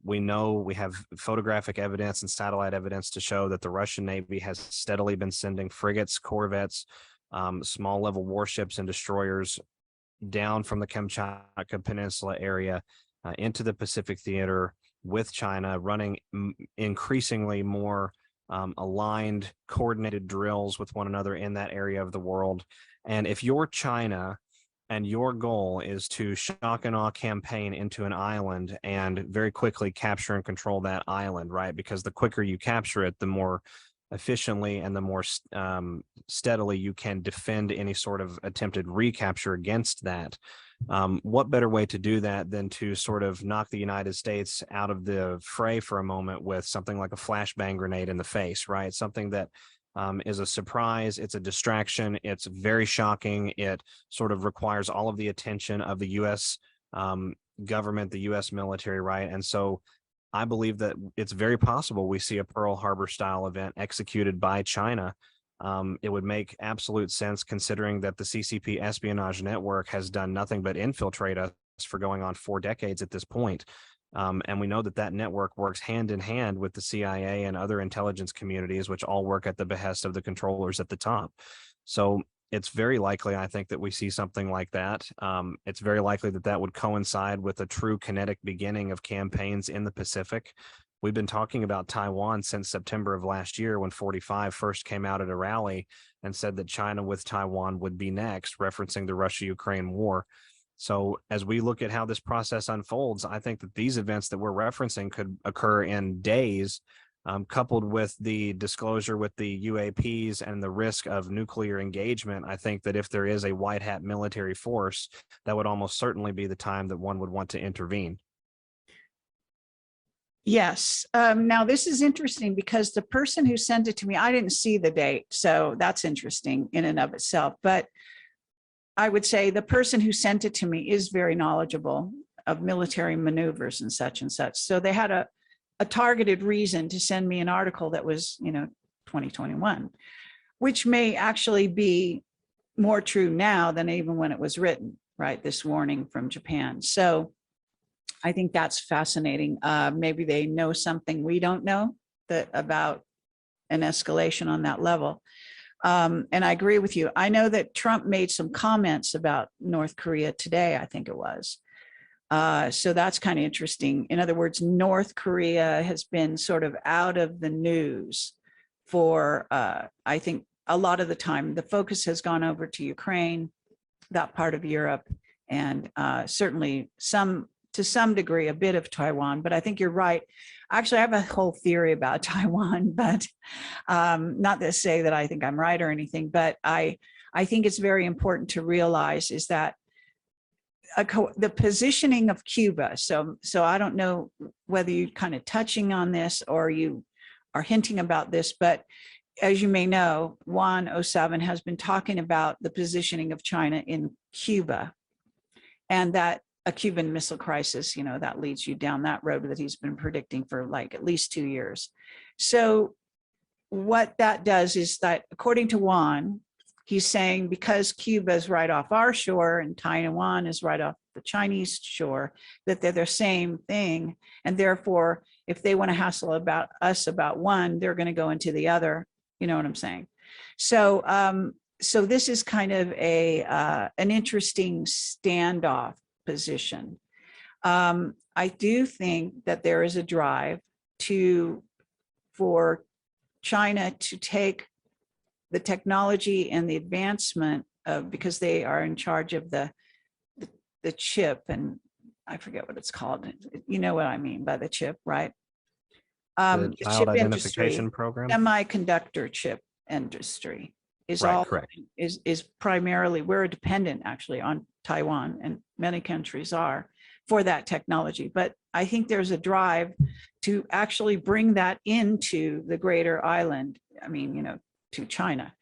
Speaker 2: We know we have photographic evidence and satellite evidence to show that the Russian Navy has steadily been sending frigates, corvettes, small level warships and destroyers down from the Kamchatka Peninsula area into the Pacific theater with China, running increasingly more aligned, coordinated drills with one another in that area of the world. And if you're China and your goal is to shock and awe campaign into an island and very quickly capture and control that island, right? Because the quicker you capture it, the more efficiently and the more steadily you can defend any sort of attempted recapture against that. What better way to do that than to sort of knock the United States out of the fray for a moment with something like a flashbang grenade in the face, right? Something that is a surprise, it's a distraction, it's very shocking, it sort of requires all of the attention of the U.S. Government, the U.S. military, right? And so I believe that it's very possible we see a Pearl Harbor style event executed by China. It would make absolute sense, considering that the CCP espionage network has done nothing but infiltrate us for going on 4 decades at this point. And we know that that network works hand in hand with the CIA and other intelligence communities, which all work at the behest of the controllers at the top. So it's very likely, I think, that we see something like that. It's very likely that that would coincide with a true kinetic beginning of campaigns in the Pacific. We've been talking about Taiwan since September of last year, when 45 first came out at a rally and said that China with Taiwan would be next, referencing the Russia-Ukraine war. So as we look at how this process unfolds, I think that these events that we're referencing could occur in days, coupled with the disclosure with the UAPs and the risk of nuclear engagement. I think that if there is a white hat military force, that would almost certainly be the time that one would want to intervene.
Speaker 1: Yes. Now, this is interesting because the person who sent it to me, I didn't see the date, so that's interesting in and of itself. But I would say the person who sent it to me is very knowledgeable of military maneuvers and such and such. So they had a targeted reason to send me an article that was, 2021, which may actually be more true now than even when it was written, right? This warning from Japan. So I think that's fascinating. Maybe they know something we don't know about an escalation on that level. And I agree with you. I know that Trump made some comments about North Korea today, I think it was. So that's kind of interesting. In other words, North Korea has been sort of out of the news for, I think, a lot of the time. The focus has gone over to Ukraine, that part of Europe, and certainly to some degree, a bit of Taiwan. But I think you're right. Actually, I have a whole theory about Taiwan, but not to say that I think I'm right or anything, but I think it's very important to realize is that the positioning of Cuba. So I don't know whether you're kind of touching on this or you are hinting about this, but as you may know, Juan 07 has been talking about the positioning of China in Cuba, and that a Cuban Missile Crisis, that leads you down that road that he's been predicting for like at least 2 years. So what that does is that, according to Juan, he's saying because Cuba is right off our shore and Taiwan is right off the Chinese shore, that they're the same thing. And therefore, if they want to hassle about us about one, they're going to go into the other. You know what I'm saying? So, so this is kind of an interesting standoff position. I do think that there is a drive to for China to take the technology and the advancement of, because they are in charge of the chip, and I forget what it's called. You know what I mean by the chip, right?
Speaker 2: The
Speaker 1: The
Speaker 2: child
Speaker 1: chip industry,
Speaker 2: identification program.
Speaker 1: semiconductor chip industry is
Speaker 2: Right,
Speaker 1: all
Speaker 2: correct.
Speaker 1: is primarily, we're dependent actually on Taiwan, and many countries are, for that technology. But I think there's a drive to actually bring that into the greater island. I mean, you know, to China.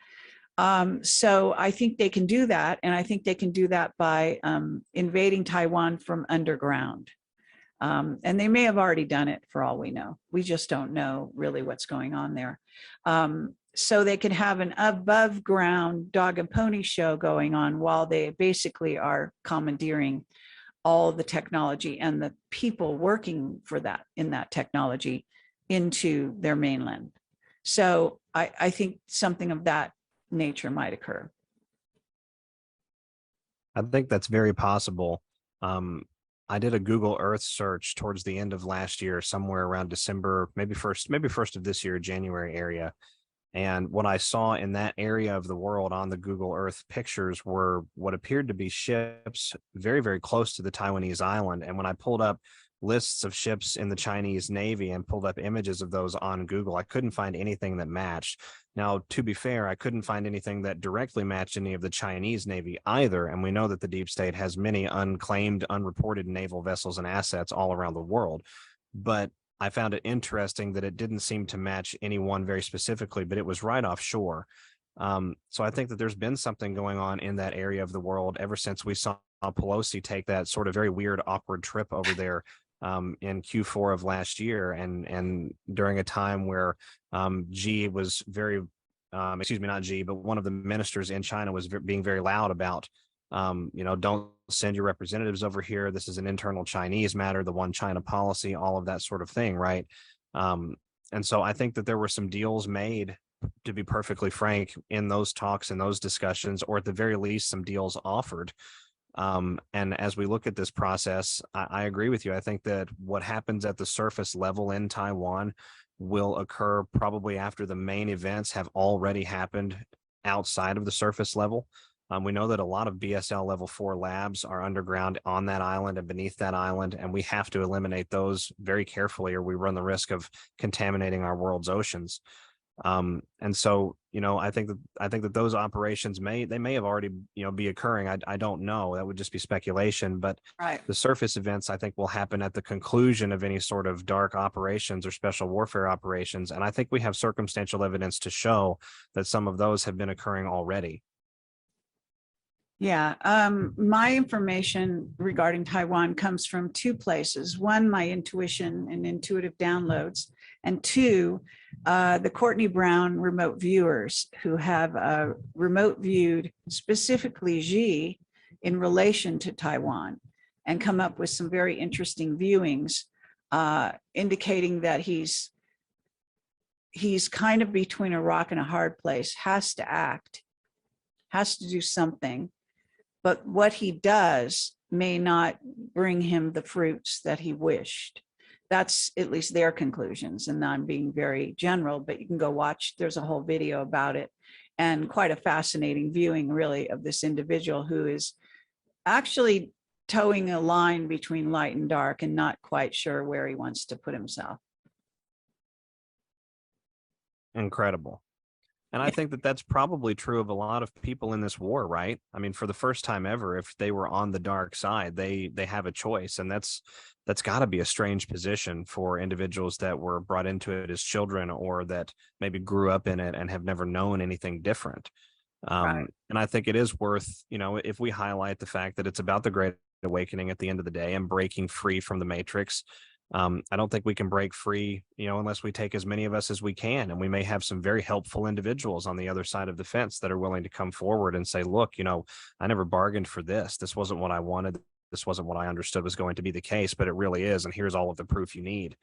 Speaker 1: So I think they can do that. And I think they can do that by invading Taiwan from underground. And they may have already done it for all we know. We just don't know really what's going on there. So they can have an above ground dog and pony show going on while they basically are commandeering all the technology and the people working for that, in that technology, into their mainland. So I think something of that nature might occur.
Speaker 2: I think that's very possible. I did a Google Earth search towards the end of last year, somewhere around December, maybe first of this year, January area. And what I saw in that area of the world on the Google Earth pictures were what appeared to be ships very, very close to the Taiwanese island. And when I pulled up lists of ships in the Chinese Navy and pulled up images of those on Google, I couldn't find anything that matched. Now, to be fair, I couldn't find anything that directly matched any of the Chinese Navy either. And we know that the deep state has many unclaimed, unreported naval vessels and assets all around the world. But I found it interesting that it didn't seem to match anyone very specifically, but it was right offshore. So I think that there's been something going on in that area of the world ever since we saw Pelosi take that sort of very weird, awkward trip over there in Q4 of last year, and during a time where Xi was very, excuse me, not Xi, but one of the ministers in China was being very loud about, you know, don't send your representatives over here. This is an internal Chinese matter, the one China policy, all of that sort of thing, right? And so I think that there were some deals made, to be perfectly frank, in those talks and those discussions, or at the very least, some deals offered. And as we look at this process, I agree with you. I think that what happens at the surface level in Taiwan will occur probably after the main events have already happened outside of the surface level. We know that a lot of BSL level 4 labs are underground on that island and beneath that island, and we have to eliminate those very carefully, or we run the risk of contaminating our world's oceans. And so, you know, I think that those operations may have already, you know, be occurring. I don't know. That would just be speculation. But
Speaker 1: Right.
Speaker 2: the surface events, I think, will happen at the conclusion of any sort of dark operations or special warfare operations. And I think we have circumstantial evidence to show that some of those have been occurring already.
Speaker 1: Yeah, my information regarding Taiwan comes from two places. One, my intuition and intuitive downloads, and two, the Courtney Brown remote viewers who have remote viewed specifically Xi in relation to Taiwan and come up with some very interesting viewings, indicating that he's kind of between a rock and a hard place, has to act, has to do something. But what he does may not bring him the fruits that he wished. That's at least their conclusions. And I'm being very general, but you can go watch, there's a whole video about it, and quite a fascinating viewing really of this individual who is actually towing a line between light and dark and not quite sure where he wants to put himself.
Speaker 2: Incredible. And I think that that's probably true of a lot of people in this war, right? I mean, for the first time ever, if they were on the dark side, they have a choice. And that's got to be a strange position for individuals that were brought into it as children, or that maybe grew up in it and have never known anything different.
Speaker 1: Right.
Speaker 2: And I think it is worth, you know, if we highlight the fact that it's about the Great Awakening at the end of the day and breaking free from the matrix. I don't think we can break free, you know, unless we take as many of us as we can. And we may have some very helpful individuals on the other side of the fence that are willing to come forward and say, look, you know, I never bargained for this. This wasn't what I wanted. This wasn't what I understood was going to be the case, but it really is. And here's all of the proof you need.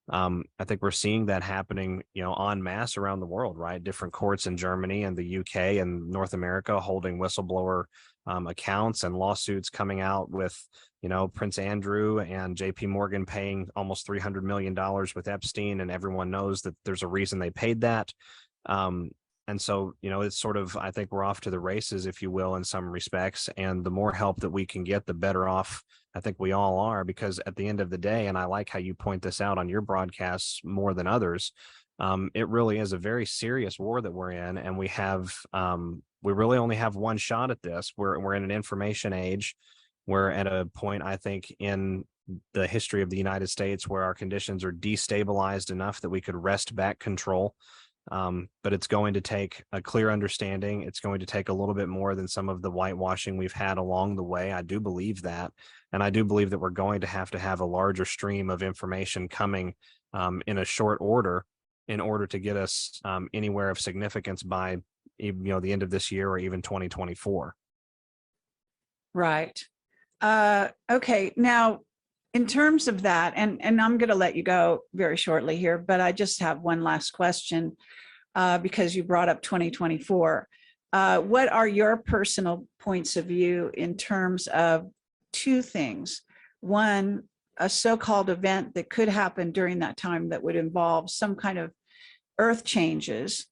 Speaker 2: I think we're seeing that happening, en masse around the world, right? Different courts in Germany and the UK and North America holding whistleblower accounts and lawsuits coming out with, Prince Andrew and JP Morgan paying almost $300 million with Epstein, and everyone knows that there's a reason they paid that. And so, it's sort of, I think we're off to the races, if you will, in some respects. And the more help that we can get, the better off I think we all are, because at the end of the day, and I like how you point this out on your broadcasts more than others, it really is a very serious war that we're in. And we really only have one shot at this. We're in an information age. We're at a point, I think, in the history of the United States where our conditions are destabilized enough that we could wrest back control. But it's going to take a clear understanding. It's going to take a little bit more than some of the whitewashing we've had along the way. I do believe that. And I do believe that we're going to have a larger stream of information coming in a short order in order to get us anywhere of significance by, the end of this year or even 2024.
Speaker 1: Right. Okay. Now, in terms of that, and I'm going to let you go very shortly here, but I just have one last question because you brought up 2024. What are your personal points of view in terms of two things? One, a so-called event that could happen during that time that would involve some kind of earth changes.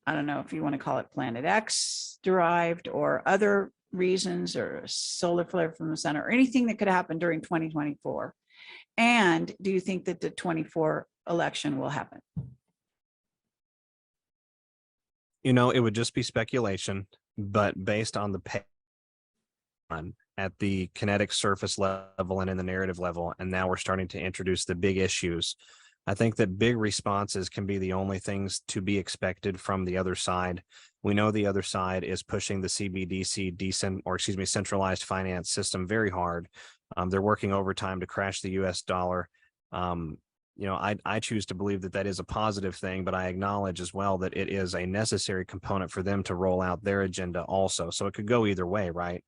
Speaker 1: I don't know if you want to call it Planet X derived or other reasons, or a solar flare from the sun, or anything that could happen during 2024. And do you think that the 24 election will happen?
Speaker 2: It would just be speculation, but based on the at the kinetic surface level and in the narrative level, and now we're starting to introduce the big issues. I think that big responses can be the only things to be expected from the other side. We know the other side is pushing the CBDC centralized finance system very hard. They're working overtime to crash the US dollar. I choose to believe that that is a positive thing, but I acknowledge as well that it is a necessary component for them to roll out their agenda also. So it could go either way, right?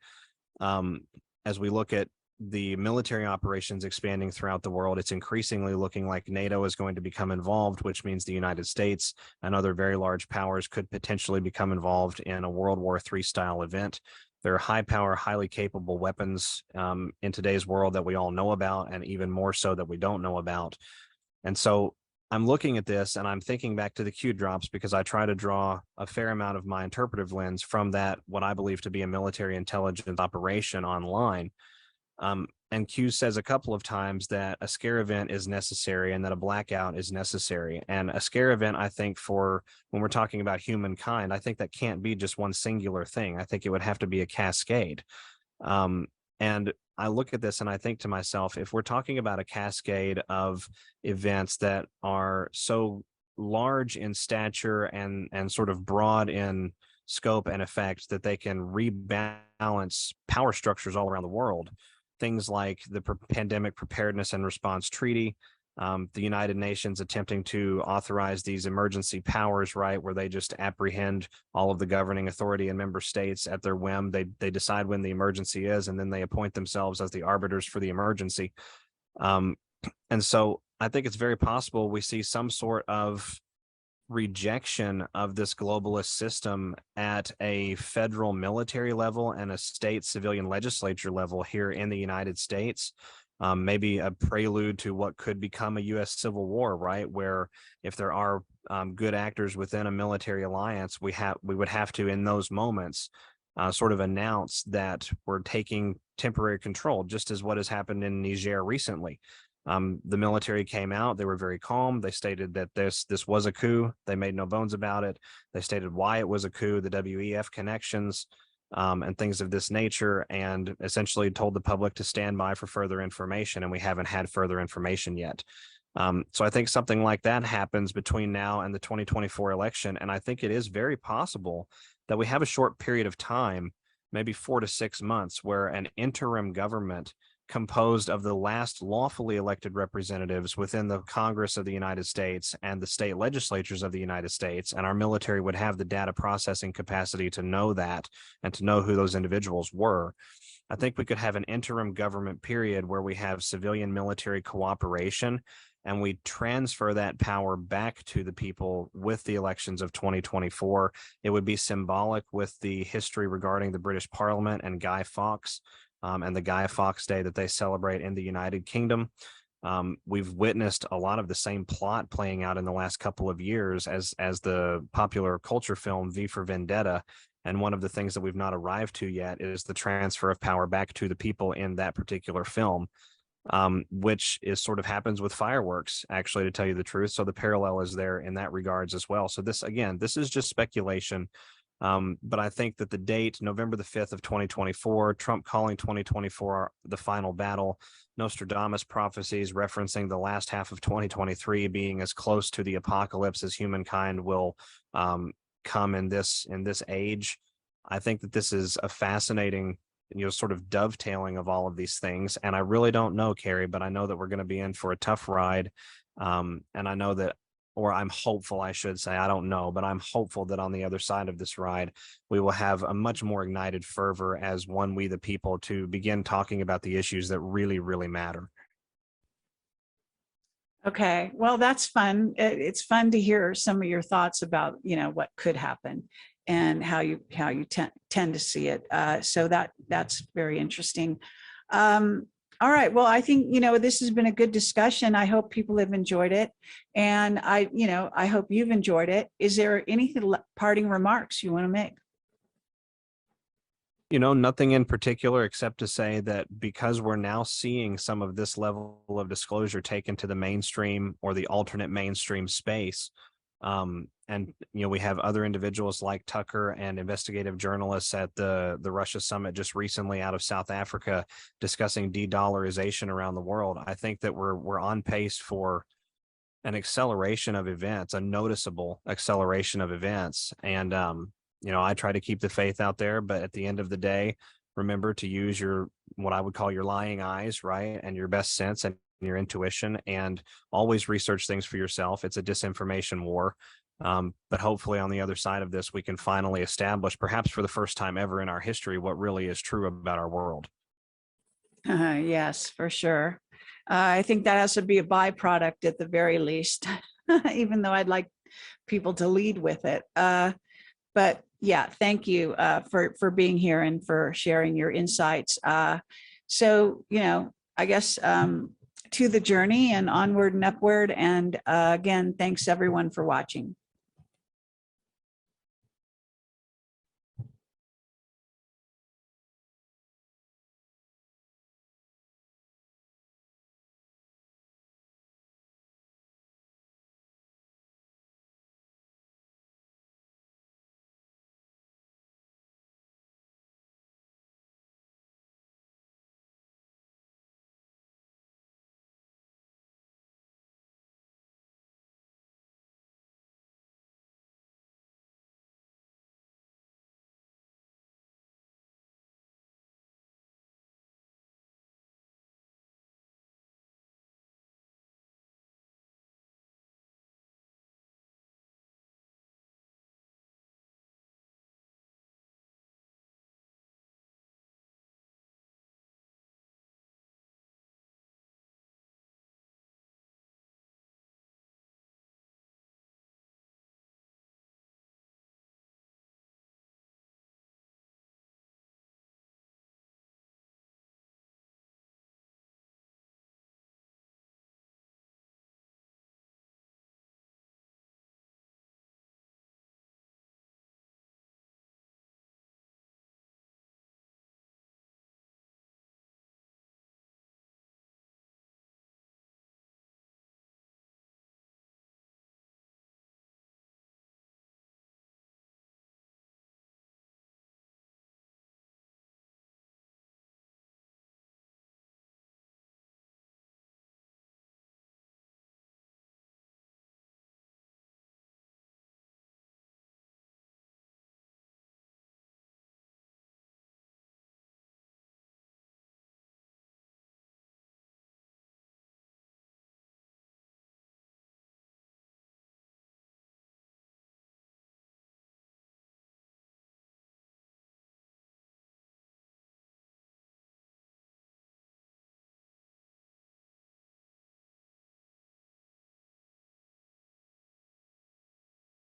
Speaker 2: As we look at the military operations expanding throughout the world, it's increasingly looking like NATO is going to become involved, which means the United States and other very large powers could potentially become involved in a World War III style event. There are high power, highly capable weapons in today's world that we all know about, and even more so that we don't know about. And so I'm looking at this and I'm thinking back to the Q drops, because I try to draw a fair amount of my interpretive lens from that, what I believe to be a military intelligence operation online. And Q says a couple of times that a scare event is necessary and that a blackout is necessary. And a scare event, I think, for when we're talking about humankind, I think that can't be just one singular thing. I think it would have to be a cascade. And I look at this and I think to myself, if we're talking about a cascade of events that are so large in stature and sort of broad in scope and effect that they can rebalance power structures all around the world, things like the Pandemic Preparedness and Response Treaty, the United Nations attempting to authorize these emergency powers, right, where they just apprehend all of the governing authority in member states at their whim. They decide when the emergency is, and then they appoint themselves as the arbiters for the emergency. And so I think it's very possible we see some sort of rejection of this globalist system at a federal military level and a state civilian legislature level here in the United States. Maybe a prelude to what could become a U.S. Civil War, right? Where if there are good actors within a military alliance, we would have to, in those moments, sort of announce that we're taking temporary control, just as what has happened in Niger recently. The military came out, they were very calm. They stated that this was a coup. They made no bones about it. They stated why it was a coup, the WEF connections, and things of this nature, and essentially told the public to stand by for further information. And we haven't had further information yet. So I think something like that happens between now and the 2024 election. And I think it is very possible that we have a short period of time, maybe 4 to 6 months, where an interim government composed of the last lawfully elected representatives within the Congress of the United States and the state legislatures of the United States, and our military would have the data processing capacity to know that and to know who those individuals were. I think we could have an interim government period where we have civilian military cooperation, and we transfer that power back to the people with the elections of 2024. It would be symbolic with the history regarding the British Parliament and Guy Fawkes, and the Guy Fawkes Day that they celebrate in the United Kingdom. We've witnessed a lot of the same plot playing out in the last couple of years as the popular culture film V for Vendetta. And one of the things that we've not arrived to yet is the transfer of power back to the people in that particular film, which is sort of happens with fireworks, actually, to tell you the truth. So the parallel is there in that regards as well. So this, again, this is just speculation. But I think that the date, November the 5th of 2024, Trump calling 2024 the final battle, Nostradamus prophecies referencing the last half of 2023 being as close to the apocalypse as humankind will come in this age. I think that this is a fascinating, sort of dovetailing of all of these things. And I really don't know, Carrie, but I know that we're going to be in for a tough ride. And I know that, or I'm hopeful, I should say, I don't know, but I'm hopeful that on the other side of this ride, we will have a much more ignited fervor as one, we the people, to begin talking about the issues that really, really matter.
Speaker 1: Okay, well, that's fun. It's fun to hear some of your thoughts about, what could happen and how you tend to see it. So that's very interesting. All right. Well, I think, this has been a good discussion. I hope people have enjoyed it. And I hope you've enjoyed it. Is there anything, parting remarks you want to make?
Speaker 2: Nothing in particular, except to say that because we're now seeing some of this level of disclosure taken to the mainstream or the alternate mainstream space, and we have other individuals like Tucker and investigative journalists at the Russia summit just recently out of South Africa discussing de-dollarization around the world. I think that we're on pace for an acceleration of events, a noticeable acceleration of events. And I try to keep the faith out there, but at the end of the day, remember to use what I would call your lying eyes, right? And your best sense and your intuition, and always research things for yourself. It's a disinformation war. But hopefully on the other side of this, we can finally establish, perhaps for the first time ever in our history, what really is true about our world.
Speaker 1: Yes, for sure. I think that has to be a byproduct at the very least, even though I'd like people to lead with it. But yeah, thank you for being here and for sharing your insights. So, I guess to the journey and onward and upward. And again, thanks everyone for watching.